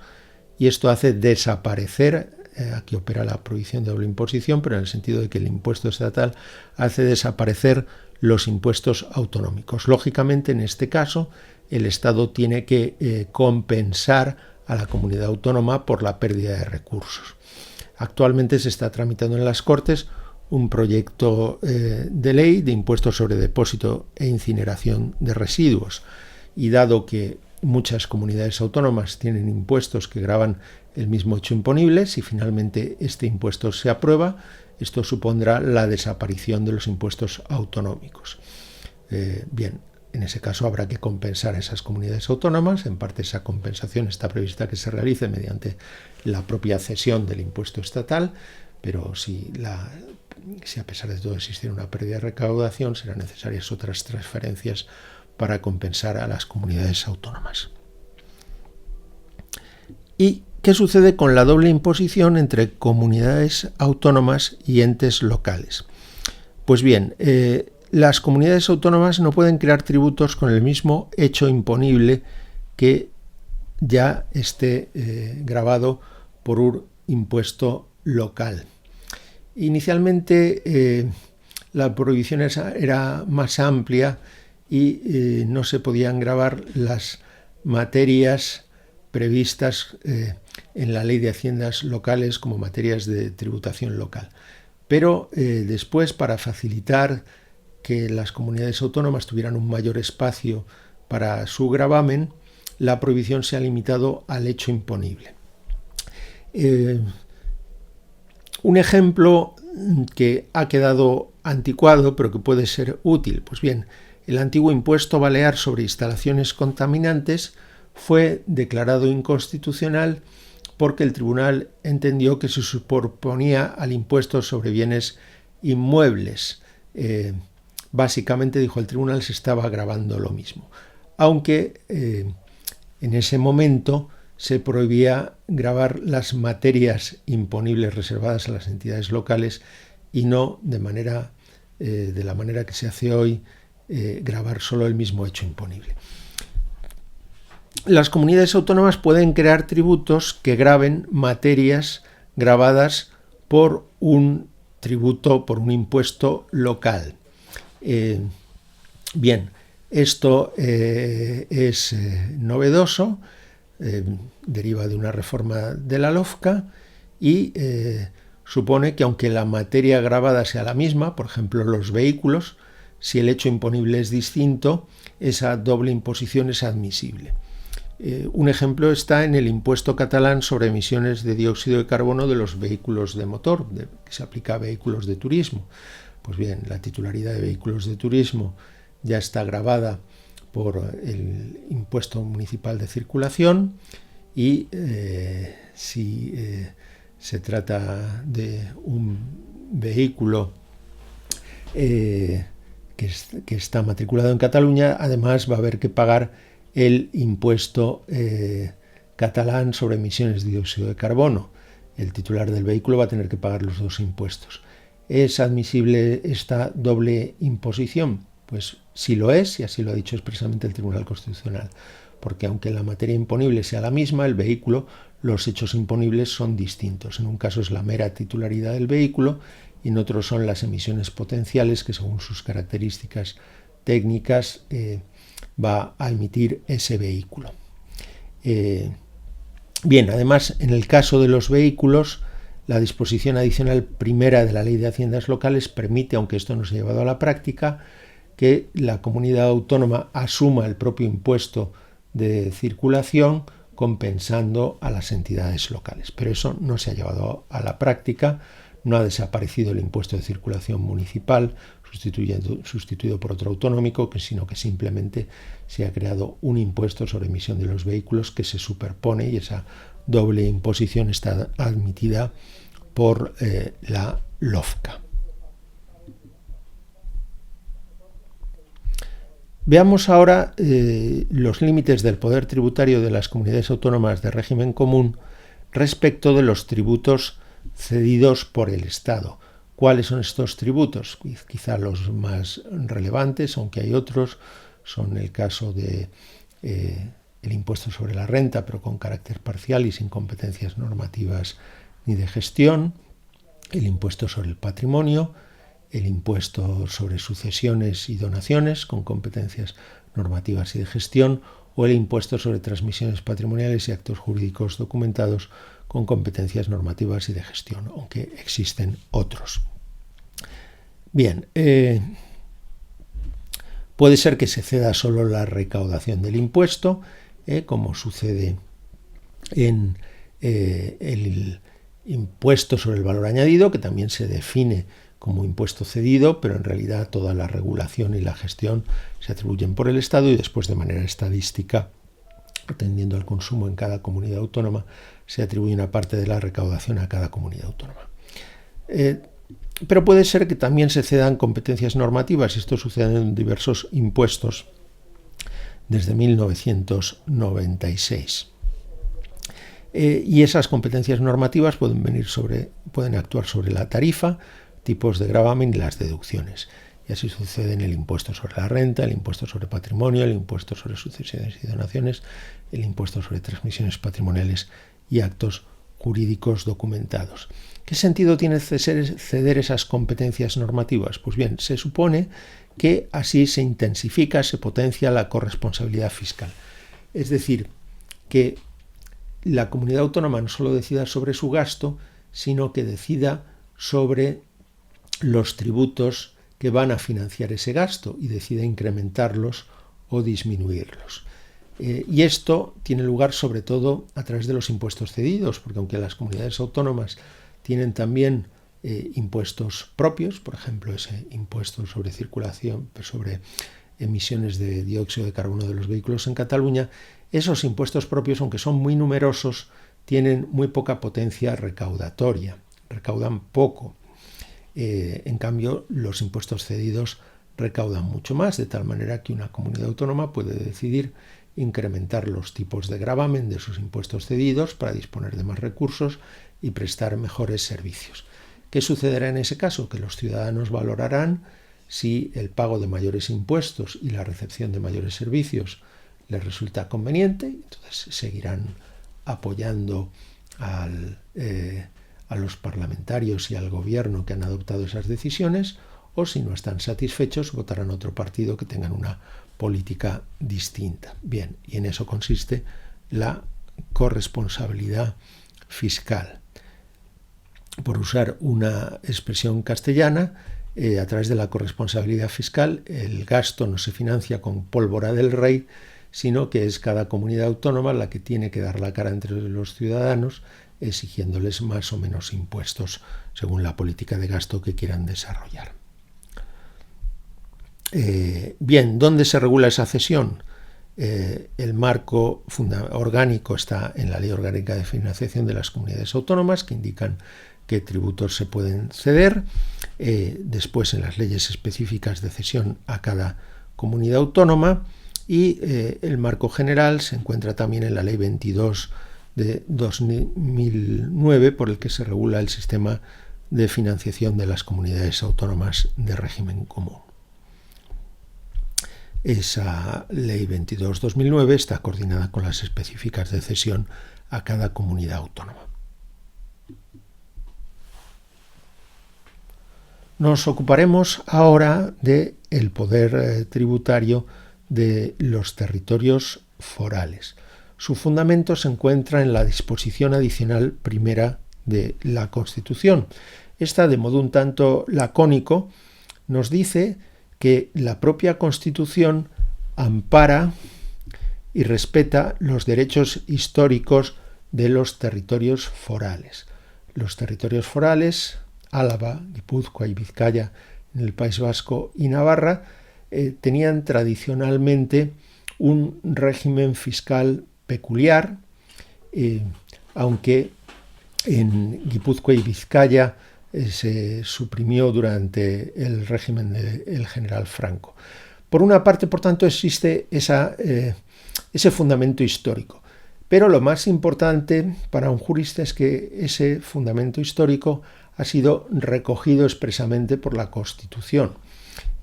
y esto hace desaparecer, aquí opera la prohibición de doble imposición, pero en el sentido de que el impuesto estatal hace desaparecer los impuestos autonómicos. Lógicamente, en este caso, el Estado tiene que compensar a la comunidad autónoma por la pérdida de recursos. Actualmente se está tramitando en las Cortes un proyecto de ley de impuestos sobre depósito e incineración de residuos. Y dado que muchas comunidades autónomas tienen impuestos que gravan el mismo hecho imponible, si finalmente este impuesto se aprueba, esto supondrá la desaparición de los impuestos autonómicos. Bien, en ese caso habrá que compensar a esas comunidades autónomas. En parte esa compensación está prevista que se realice mediante la propia cesión del impuesto estatal, pero si a pesar de todo existiera una pérdida de recaudación, serán necesarias otras transferencias para compensar a las comunidades autónomas. ¿Y qué sucede con la doble imposición entre comunidades autónomas y entes locales? Pues bien, las comunidades autónomas no pueden crear tributos con el mismo hecho imponible que ya esté gravado por un impuesto local. Inicialmente la prohibición era más amplia y no se podían gravar las materias previstas en la Ley de Haciendas Locales como materias de tributación local. Pero después, para facilitar que las comunidades autónomas tuvieran un mayor espacio para su gravamen, la prohibición se ha limitado al hecho imponible. Un ejemplo que ha quedado anticuado pero que puede ser útil, pues bien, el antiguo impuesto balear sobre instalaciones contaminantes fue declarado inconstitucional porque el tribunal entendió que se superponía al impuesto sobre bienes inmuebles. Básicamente, dijo el tribunal, se estaba gravando lo mismo, aunque en ese momento se prohibía gravar las materias imponibles reservadas a las entidades locales y no de la manera que se hace hoy, gravar solo el mismo hecho imponible. Las comunidades autónomas pueden crear tributos que graven materias gravadas por un tributo, por un impuesto local. Bien, esto es novedoso, deriva de una reforma de la LOFCA y supone que aunque la materia gravada sea la misma, por ejemplo los vehículos, si el hecho imponible es distinto, esa doble imposición es admisible. Un ejemplo está en el impuesto catalán sobre emisiones de dióxido de carbono de los vehículos de motor, que se aplica a vehículos de turismo. Pues bien, la titularidad de vehículos de turismo ya está gravada por el impuesto municipal de circulación y si se trata de un vehículo que está matriculado en Cataluña, además va a haber que pagar el impuesto catalán sobre emisiones de dióxido de carbono. El titular del vehículo va a tener que pagar los dos impuestos. ¿Es admisible esta doble imposición? Pues sí lo es, y así lo ha dicho expresamente el Tribunal Constitucional, porque aunque la materia imponible sea la misma, el vehículo, los hechos imponibles son distintos. En un caso es la mera titularidad del vehículo y en otro son las emisiones potenciales que según sus características técnicas va a emitir ese vehículo. Bien, además, en el caso de los vehículos, la disposición adicional primera de la Ley de Haciendas Locales permite, aunque esto no se ha llevado a la práctica, que la comunidad autónoma asuma el propio impuesto de circulación compensando a las entidades locales. Pero eso no se ha llevado a la práctica, no ha desaparecido el impuesto de circulación municipal sustituido por otro autonómico, sino que simplemente se ha creado un impuesto sobre emisión de los vehículos que se superpone, y esa doble imposición está admitida por la LOFCA. Veamos ahora los límites del poder tributario de las comunidades autónomas de régimen común respecto de los tributos cedidos por el Estado. ¿Cuáles son estos tributos? Quizá los más relevantes, aunque hay otros, son el caso de el impuesto sobre la renta, pero con carácter parcial y sin competencias normativas ni de gestión, el impuesto sobre el patrimonio, el impuesto sobre sucesiones y donaciones con competencias normativas y de gestión, o el impuesto sobre transmisiones patrimoniales y actos jurídicos documentados con competencias normativas y de gestión, aunque existen otros. Bien, puede ser que se ceda solo la recaudación del impuesto, como sucede en el impuesto sobre el valor añadido, que también se define como impuesto cedido, pero en realidad toda la regulación y la gestión se atribuyen por el Estado y después de manera estadística, atendiendo al consumo en cada comunidad autónoma, se atribuye una parte de la recaudación a cada comunidad autónoma. Pero puede ser que también se cedan competencias normativas, y esto sucede en diversos impuestos desde 1996. Y esas competencias normativas pueden actuar sobre la tarifa, tipos de gravamen y las deducciones. Y así sucede en el impuesto sobre la renta, el impuesto sobre patrimonio, el impuesto sobre sucesiones y donaciones, el impuesto sobre transmisiones patrimoniales y actos jurídicos documentados. ¿Qué sentido tiene ceder esas competencias normativas? Pues bien, se supone que así se intensifica, se potencia la corresponsabilidad fiscal. Es decir, que la comunidad autónoma no solo decida sobre su gasto, sino que decida sobre los tributos que van a financiar ese gasto y decida incrementarlos o disminuirlos. Y esto tiene lugar sobre todo a través de los impuestos cedidos, porque aunque las comunidades autónomas tienen también impuestos propios, por ejemplo, ese impuesto sobre circulación, sobre emisiones de dióxido de carbono de los vehículos en Cataluña, esos impuestos propios, aunque son muy numerosos, tienen muy poca potencia recaudatoria, recaudan poco. En cambio, los impuestos cedidos recaudan mucho más, de tal manera que una comunidad autónoma puede decidir incrementar los tipos de gravamen de sus impuestos cedidos para disponer de más recursos y prestar mejores servicios. ¿Qué sucederá en ese caso? Que los ciudadanos valorarán si el pago de mayores impuestos y la recepción de mayores servicios les resulta conveniente, entonces seguirán apoyando a los parlamentarios y al gobierno que han adoptado esas decisiones, o si no están satisfechos, votarán a otro partido que tengan una política distinta. Bien, y en eso consiste la corresponsabilidad fiscal. Por usar una expresión castellana, a través de la corresponsabilidad fiscal, el gasto no se financia con pólvora del rey, sino que es cada comunidad autónoma la que tiene que dar la cara entre los ciudadanos, exigiéndoles más o menos impuestos según la política de gasto que quieran desarrollar. Bien, ¿dónde se regula esa cesión? El marco orgánico está en la Ley Orgánica de Financiación de las Comunidades Autónomas, que indican qué tributos se pueden ceder, después en las leyes específicas de cesión a cada comunidad autónoma, y el marco general se encuentra también en la Ley 22 de 2009, por el que se regula el sistema de financiación de las comunidades autónomas de régimen común. Esa Ley 22-2009 está coordinada con las específicas de cesión a cada comunidad autónoma. Nos ocuparemos ahora del poder tributario de los territorios forales. Su fundamento se encuentra en la disposición adicional primera de la Constitución. Esta, de modo un tanto lacónico, nos dice que la propia Constitución ampara y respeta los derechos históricos de los territorios forales. Los territorios forales, Álava, Guipúzcoa y Vizcaya, en el País Vasco y Navarra, tenían tradicionalmente un régimen fiscal peculiar, aunque en Guipúzcoa y Vizcaya se suprimió durante el régimen del general Franco. Por una parte, por tanto, existe ese fundamento histórico. Pero lo más importante para un jurista es que ese fundamento histórico ha sido recogido expresamente por la Constitución.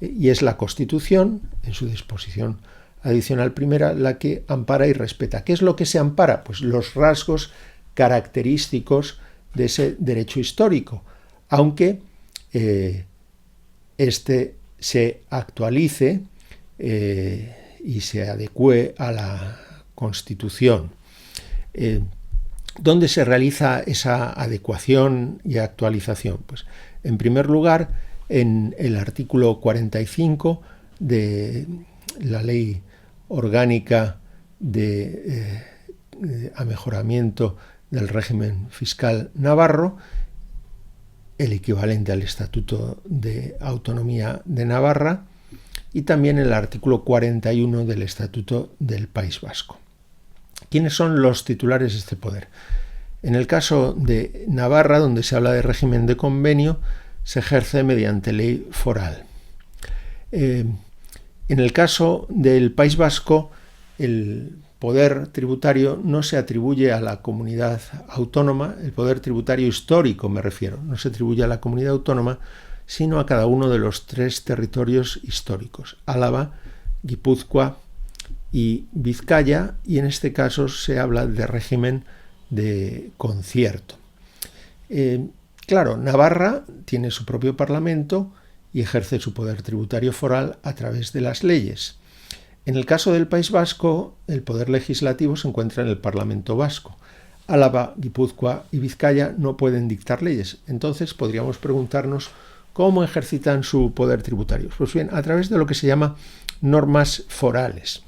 Y es la Constitución, en su disposición adicional primera, la que ampara y respeta. ¿Qué es lo que se ampara? Pues los rasgos característicos de ese derecho histórico, aunque este se actualice y se adecue a la Constitución. ¿Dónde se realiza esa adecuación y actualización? Pues, en primer lugar, en el artículo 45 de la Ley Orgánica de amejoramiento del régimen fiscal navarro, el equivalente al Estatuto de Autonomía de Navarra, y también en el artículo 41 del Estatuto del País Vasco. ¿Quiénes son los titulares de este poder? En el caso de Navarra, donde se habla de régimen de convenio, se ejerce mediante ley foral. En el caso del País Vasco, el poder tributario no se atribuye a la comunidad autónoma, el poder tributario histórico me refiero, no se atribuye a la comunidad autónoma, sino a cada uno de los 3 territorios históricos, Álava, Guipúzcoa y Vizcaya, y en este caso se habla de régimen de concierto. Claro, Navarra tiene su propio parlamento y ejerce su poder tributario foral a través de las leyes. En el caso del País Vasco, el poder legislativo se encuentra en el Parlamento Vasco. Álava, Guipúzcoa y Vizcaya no pueden dictar leyes. Entonces podríamos preguntarnos cómo ejercitan su poder tributario. Pues bien, a través de lo que se llama normas forales.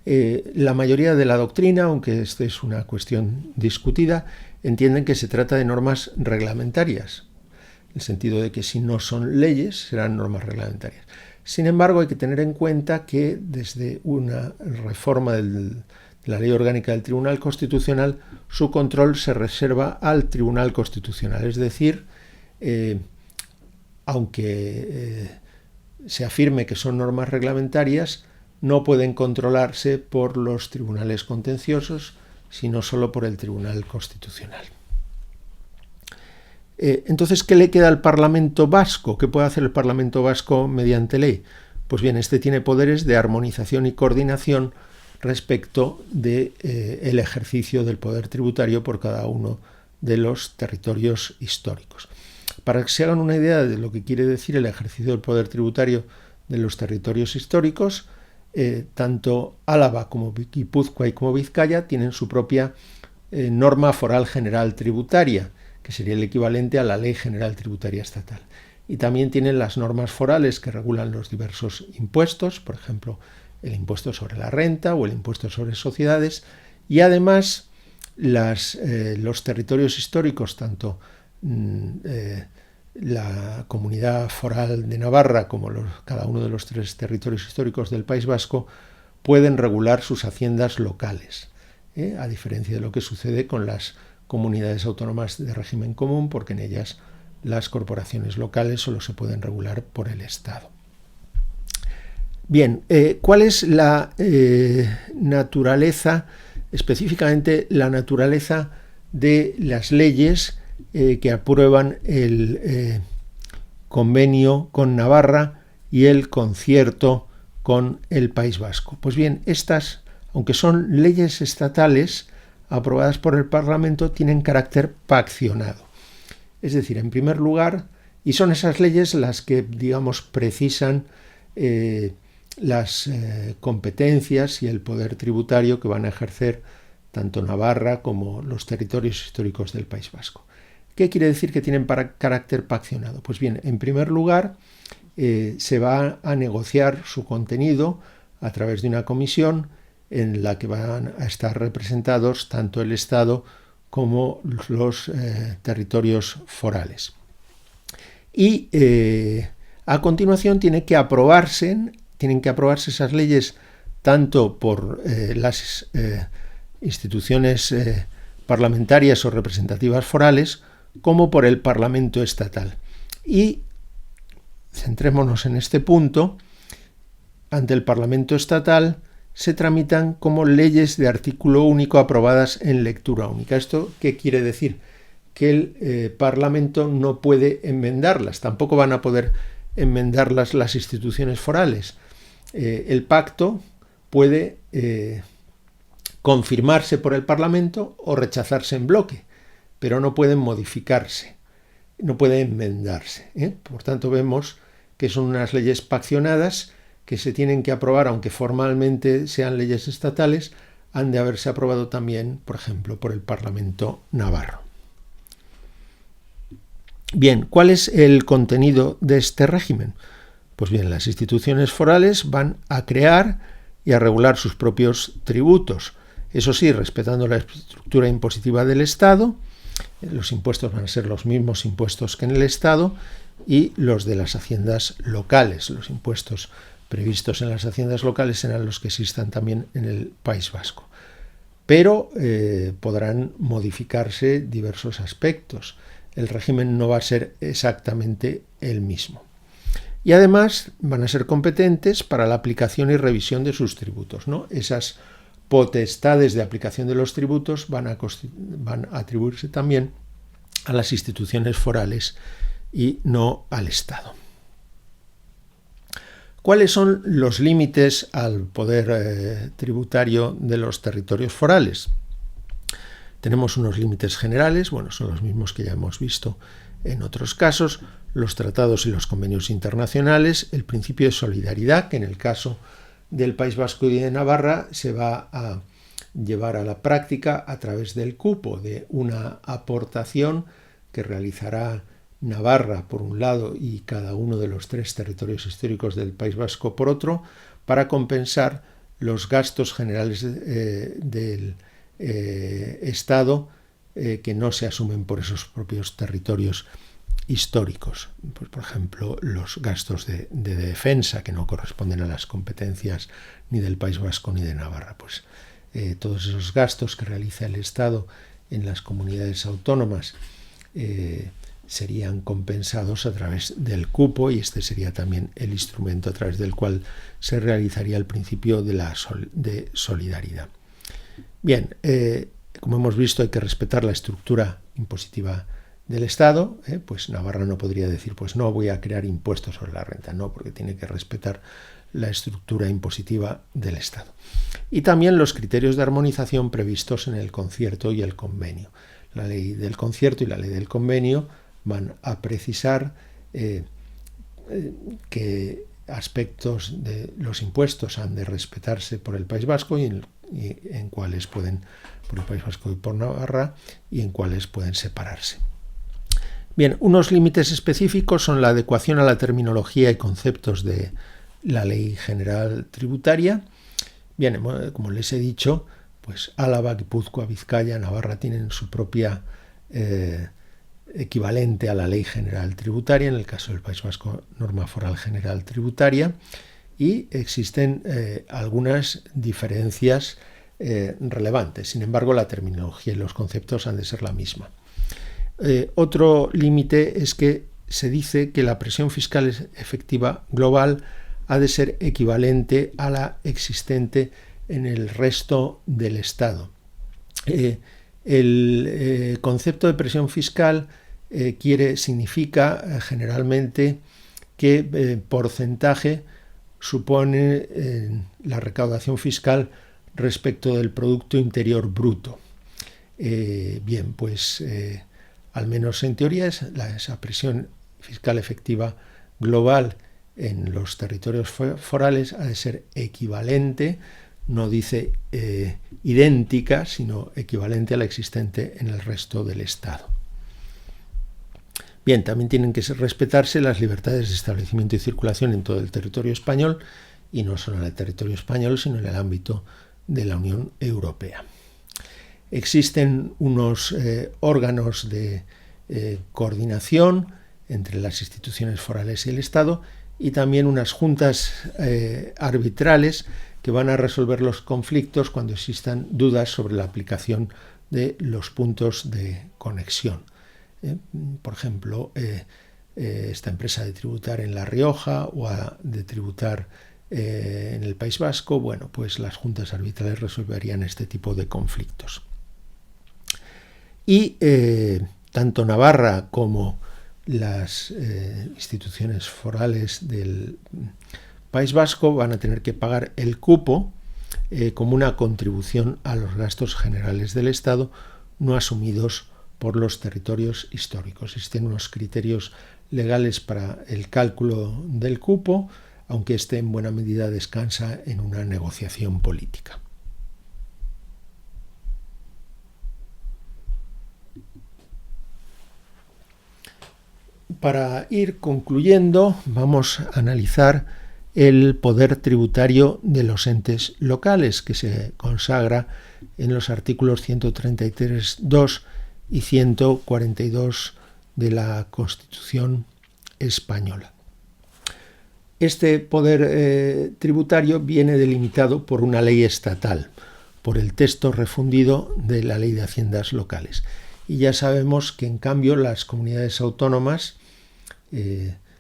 La mayoría de la doctrina, aunque esta es una cuestión discutida, entienden que se trata de normas reglamentarias, en el sentido de que si no son leyes, serán normas reglamentarias. Sin embargo, hay que tener en cuenta que desde una reforma de la Ley Orgánica del Tribunal Constitucional, su control se reserva al Tribunal Constitucional. Es decir, aunque se afirme que son normas reglamentarias, no pueden controlarse por los tribunales contenciosos, sino solo por el Tribunal Constitucional. Entonces, ¿qué le queda al Parlamento Vasco? ¿Qué puede hacer el Parlamento Vasco mediante ley? Pues bien, este tiene poderes de armonización y coordinación respecto del ejercicio del poder tributario por cada uno de los territorios históricos. Para que se hagan una idea de lo que quiere decir el ejercicio del poder tributario de los territorios históricos, tanto Álava como Guipúzcoa y como Vizcaya tienen su propia norma foral general tributaria, que sería el equivalente a la Ley General Tributaria Estatal. Y también tienen las normas forales que regulan los diversos impuestos, por ejemplo, el impuesto sobre la renta o el impuesto sobre sociedades, y además los territorios históricos, tanto la Comunidad Foral de Navarra como cada uno de los 3 territorios históricos del País Vasco, pueden regular sus haciendas locales, a diferencia de lo que sucede con las comunidades autónomas de régimen común, porque en ellas las corporaciones locales solo se pueden regular por el Estado. Bien, ¿cuál es la naturaleza, específicamente la naturaleza de las leyes que aprueban el convenio con Navarra y el concierto con el País Vasco? Pues bien, estas, aunque son leyes estatales aprobadas por el Parlamento, tienen carácter paccionado. Es decir, en primer lugar, y son esas leyes las que, digamos, precisan las competencias y el poder tributario que van a ejercer tanto Navarra como los territorios históricos del País Vasco. ¿Qué quiere decir que tienen carácter paccionado? Pues bien, en primer lugar, se va a negociar su contenido a través de una comisión en la que van a estar representados tanto el Estado como los territorios forales. Y A continuación tienen que aprobarse esas leyes tanto por las instituciones parlamentarias o representativas forales como por el Parlamento estatal. Y centrémonos en este punto. Ante el Parlamento estatal se tramitan como leyes de artículo único aprobadas en lectura única. ¿Esto qué quiere decir? Que el Parlamento no puede enmendarlas, tampoco van a poder enmendarlas las instituciones forales. El pacto puede confirmarse por el Parlamento o rechazarse en bloque, pero no pueden modificarse, no puede enmendarse. Por tanto, vemos que son unas leyes paccionadas que se tienen que aprobar, aunque formalmente sean leyes estatales, han de haberse aprobado también, por ejemplo, por el Parlamento navarro. Bien, ¿cuál es el contenido de este régimen? Pues bien, las instituciones forales van a crear y a regular sus propios tributos, eso sí, respetando la estructura impositiva del Estado. Los impuestos van a ser los mismos impuestos que en el Estado y los de las haciendas locales. Los impuestos previstos en las haciendas locales serán los que existan también en el País Vasco. Pero podrán modificarse diversos aspectos. El régimen no va a ser exactamente el mismo. Y además van a ser competentes para la aplicación y revisión de sus tributos, ¿no? Esas potestades de aplicación de los tributos van a atribuirse también a las instituciones forales y no al Estado. ¿Cuáles son los límites al poder tributario de los territorios forales? Tenemos unos límites generales, son los mismos que ya hemos visto en otros casos, los tratados y los convenios internacionales, el principio de solidaridad, que en el caso del País Vasco y de Navarra se va a llevar a la práctica a través del cupo, de una aportación que realizará Navarra por un lado y cada uno de los 3 territorios históricos del País Vasco por otro, para compensar los gastos generales del Estado que no se asumen por esos propios territorios históricos. Pues, por ejemplo, los gastos de defensa que no corresponden a las competencias ni del País Vasco ni de Navarra. Pues todos esos gastos que realiza el Estado en las comunidades autónomas serían compensados a través del cupo, y este sería también el instrumento a través del cual se realizaría el principio de solidaridad. Bien, como hemos visto, hay que respetar la estructura impositiva del Estado. Pues Navarra no podría decir, pues no voy a crear impuestos sobre la renta, no, porque tiene que respetar la estructura impositiva del Estado. Y también los criterios de armonización previstos en el concierto y el convenio. La ley del concierto y la ley del convenio van a precisar qué aspectos de los impuestos han de respetarse por el País Vasco y en cuáles pueden, por el País Vasco y por Navarra, y en cuáles pueden separarse. Bien, unos límites específicos son la adecuación a la terminología y conceptos de la Ley General Tributaria. Bien, como les he dicho, pues Álava, Guipúzcoa, Vizcaya, Navarra tienen su propia equivalente a la Ley General Tributaria, en el caso del País Vasco, Norma Foral General Tributaria, y existen algunas diferencias relevantes. Sin embargo, la terminología y los conceptos han de ser la misma. Otro límite es que se dice que la presión fiscal efectiva global ha de ser equivalente a la existente en el resto del Estado. El concepto de presión fiscal significa generalmente que porcentaje supone la recaudación fiscal respecto del Producto Interior Bruto. Bien, pues al menos en teoría esa presión fiscal efectiva global en los territorios forales ha de ser equivalente, no dice idéntica, sino equivalente a la existente en el resto del Estado. Bien, también tienen que respetarse las libertades de establecimiento y circulación en todo el territorio español, y no solo en el territorio español, sino en el ámbito de la Unión Europea. Existen unos órganos de coordinación entre las instituciones forales y el Estado, y también unas juntas arbitrales que van a resolver los conflictos cuando existan dudas sobre la aplicación de los puntos de conexión. Por ejemplo, esta empresa de tributar en La Rioja o de tributar en el País Vasco, bueno, pues las juntas arbitrales resolverían este tipo de conflictos. Y tanto Navarra como las instituciones forales del País Vasco van a tener que pagar el cupo como una contribución a los gastos generales del Estado no asumidos por los territorios históricos. Existen unos criterios legales para el cálculo del cupo, aunque este en buena medida descansa en una negociación política. Para ir concluyendo, vamos a analizar el poder tributario de los entes locales, que se consagra en los artículos 133.2 y 142 de la Constitución española. Este poder tributario viene delimitado por una ley estatal, por el texto refundido de la Ley de Haciendas Locales. Y ya sabemos que, en cambio, las comunidades autónomas,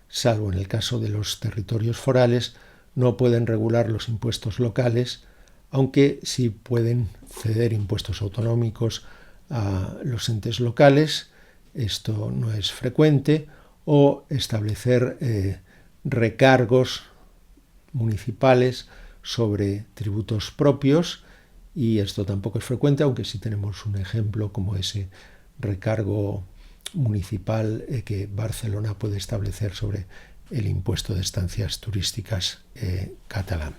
salvo en el caso de los territorios forales, no pueden regular los impuestos locales, aunque sí pueden ceder impuestos autonómicos a los entes locales, esto no es frecuente, o establecer recargos municipales sobre tributos propios, y esto tampoco es frecuente, aunque sí tenemos un ejemplo como ese recargo municipal que Barcelona puede establecer sobre el impuesto de estancias turísticas catalán.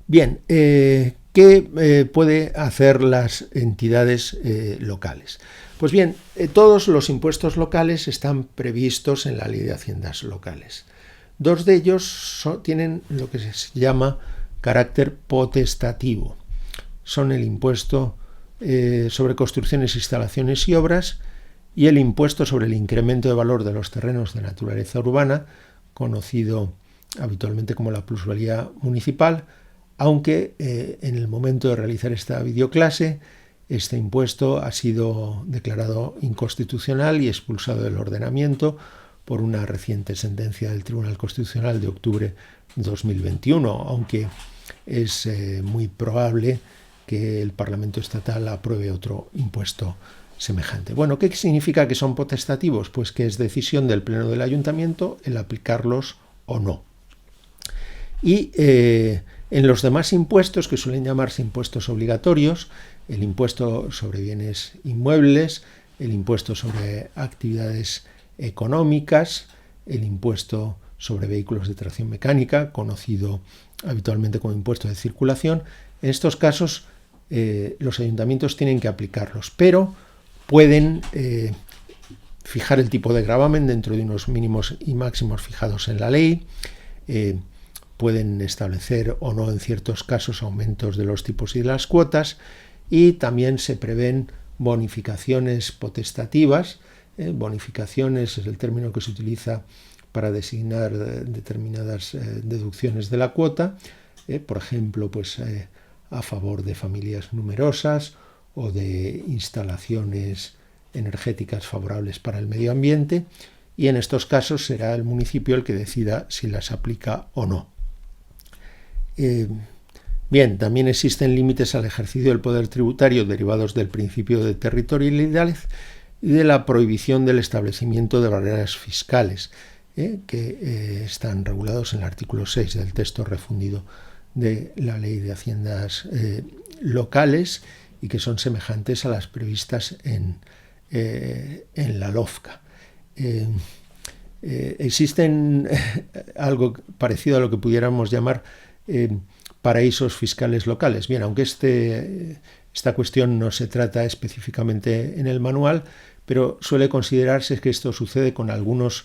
Bien, ¿qué puede hacer las entidades locales? Pues bien, todos los impuestos locales están previstos en la Ley de Haciendas Locales. Dos de ellos tienen lo que se llama carácter potestativo. Son el impuesto sobre construcciones, instalaciones y obras y el impuesto sobre el incremento de valor de los terrenos de naturaleza urbana, conocido habitualmente como la plusvalía municipal, aunque en el momento de realizar esta videoclase este impuesto ha sido declarado inconstitucional y expulsado del ordenamiento por una reciente sentencia del Tribunal Constitucional de octubre de 2021, aunque es muy probable que el Parlamento Estatal apruebe otro impuesto semejante. Bueno, ¿qué significa que son potestativos? Pues que es decisión del Pleno del Ayuntamiento el aplicarlos o no. Y en los demás impuestos, que suelen llamarse impuestos obligatorios, el impuesto sobre bienes inmuebles, el impuesto sobre actividades económicas, el impuesto sobre vehículos de tracción mecánica, conocido habitualmente como impuesto de circulación, en estos casos los ayuntamientos tienen que aplicarlos, pero pueden fijar el tipo de gravamen dentro de unos mínimos y máximos fijados en la ley, pueden establecer o no en ciertos casos aumentos de los tipos y de las cuotas, y también se prevén bonificaciones potestativas. Bonificaciones es el término que se utiliza para designar determinadas deducciones de la cuota, por ejemplo, pues a favor de familias numerosas o de instalaciones energéticas favorables para el medio ambiente, y en estos casos será el municipio el que decida si las aplica o no. Bien, también existen límites al ejercicio del poder tributario derivados del principio de territorialidad y de la prohibición del establecimiento de barreras fiscales, que están regulados en el artículo 6 del texto refundido de la Ley de Haciendas Locales y que son semejantes a las previstas en la LOFCA. Existen algo parecido a lo que pudiéramos llamar paraísos fiscales locales. Bien, aunque esta cuestión no se trata específicamente en el manual, pero suele considerarse que esto sucede con algunos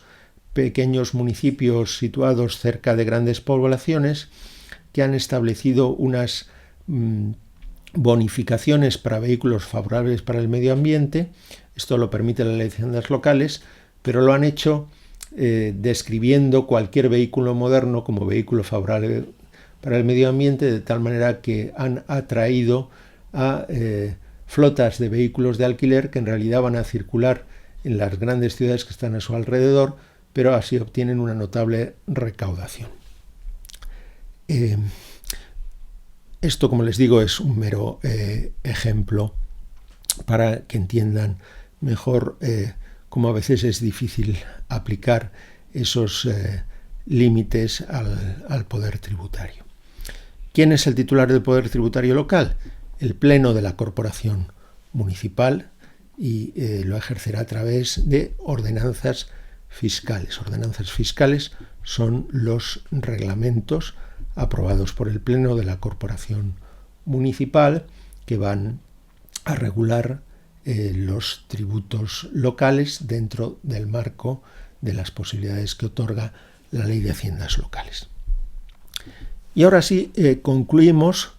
pequeños municipios situados cerca de grandes poblaciones que han establecido unas bonificaciones para vehículos favorables para el medio ambiente. Esto lo permite la Ley de Haciendas Locales, pero lo han hecho describiendo cualquier vehículo moderno como vehículo favorable para el medio ambiente, de tal manera que han atraído a flotas de vehículos de alquiler que en realidad van a circular en las grandes ciudades que están a su alrededor, pero así obtienen una notable recaudación. Esto, como les digo, es un mero ejemplo para que entiendan mejor cómo a veces es difícil aplicar esos límites al poder tributario. ¿Quién es el titular del poder tributario local? El Pleno de la Corporación Municipal, y lo ejercerá a través de ordenanzas fiscales. Ordenanzas fiscales son los reglamentos aprobados por el Pleno de la Corporación Municipal que van a regular los tributos locales dentro del marco de las posibilidades que otorga la Ley de Haciendas Locales. Y ahora sí, concluimos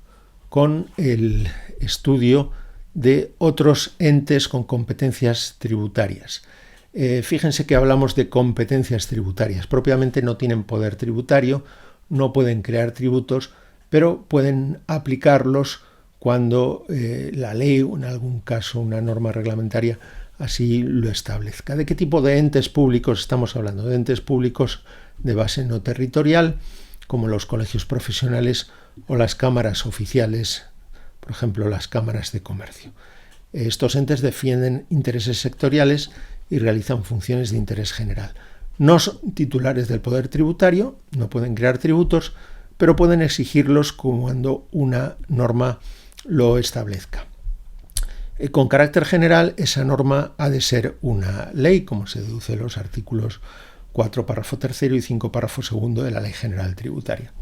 con el estudio de otros entes con competencias tributarias. Fíjense que hablamos de competencias tributarias. Propiamente no tienen poder tributario, no pueden crear tributos, pero pueden aplicarlos cuando la ley o en algún caso una norma reglamentaria así lo establezca. ¿De qué tipo de entes públicos estamos hablando? De entes públicos de base no territorial, como los colegios profesionales o las cámaras oficiales, por ejemplo, las cámaras de comercio. Estos entes defienden intereses sectoriales y realizan funciones de interés general. No son titulares del poder tributario, no pueden crear tributos, pero pueden exigirlos cuando una norma lo establezca. Con carácter general, esa norma ha de ser una ley, como se deduce de los artículos 4, párrafo tercero y 5, párrafo segundo de la Ley General Tributaria.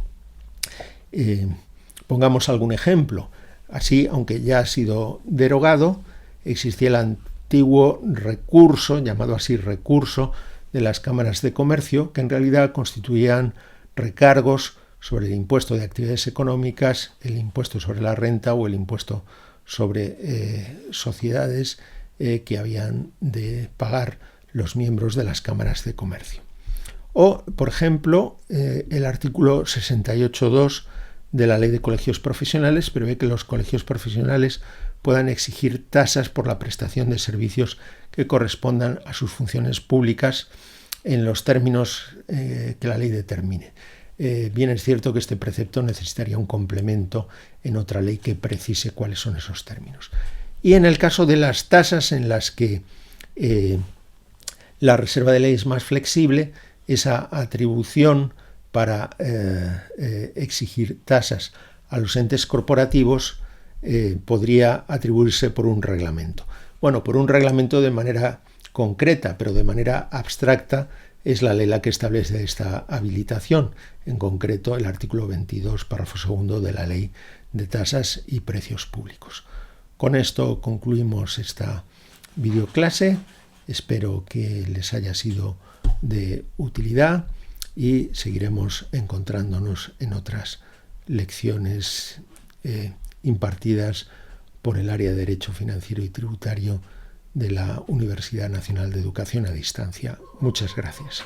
Pongamos algún ejemplo. Así, aunque ya ha sido derogado, existía el antiguo recurso, llamado así recurso, de las cámaras de comercio, que en realidad constituían recargos sobre el impuesto de actividades económicas, el impuesto sobre la renta o el impuesto sobre sociedades que habían de pagar los miembros de las cámaras de comercio. O, por ejemplo, el artículo 68.2 de la Ley de Colegios Profesionales prevé que los colegios profesionales puedan exigir tasas por la prestación de servicios que correspondan a sus funciones públicas en los términos que la ley determine. Bien es cierto que este precepto necesitaría un complemento en otra ley que precise cuáles son esos términos. Y en el caso de las tasas en las que la reserva de ley es más flexible, esa atribución para exigir tasas a los entes corporativos podría atribuirse por un reglamento. Bueno, por un reglamento de manera concreta, pero de manera abstracta es la ley la que establece esta habilitación, en concreto el artículo 22, párrafo segundo de la Ley de Tasas y Precios Públicos. Con esto concluimos esta videoclase. Espero que les haya sido de utilidad y seguiremos encontrándonos en otras lecciones impartidas por el área de Derecho Financiero y Tributario de la Universidad Nacional de Educación a Distancia. Muchas gracias.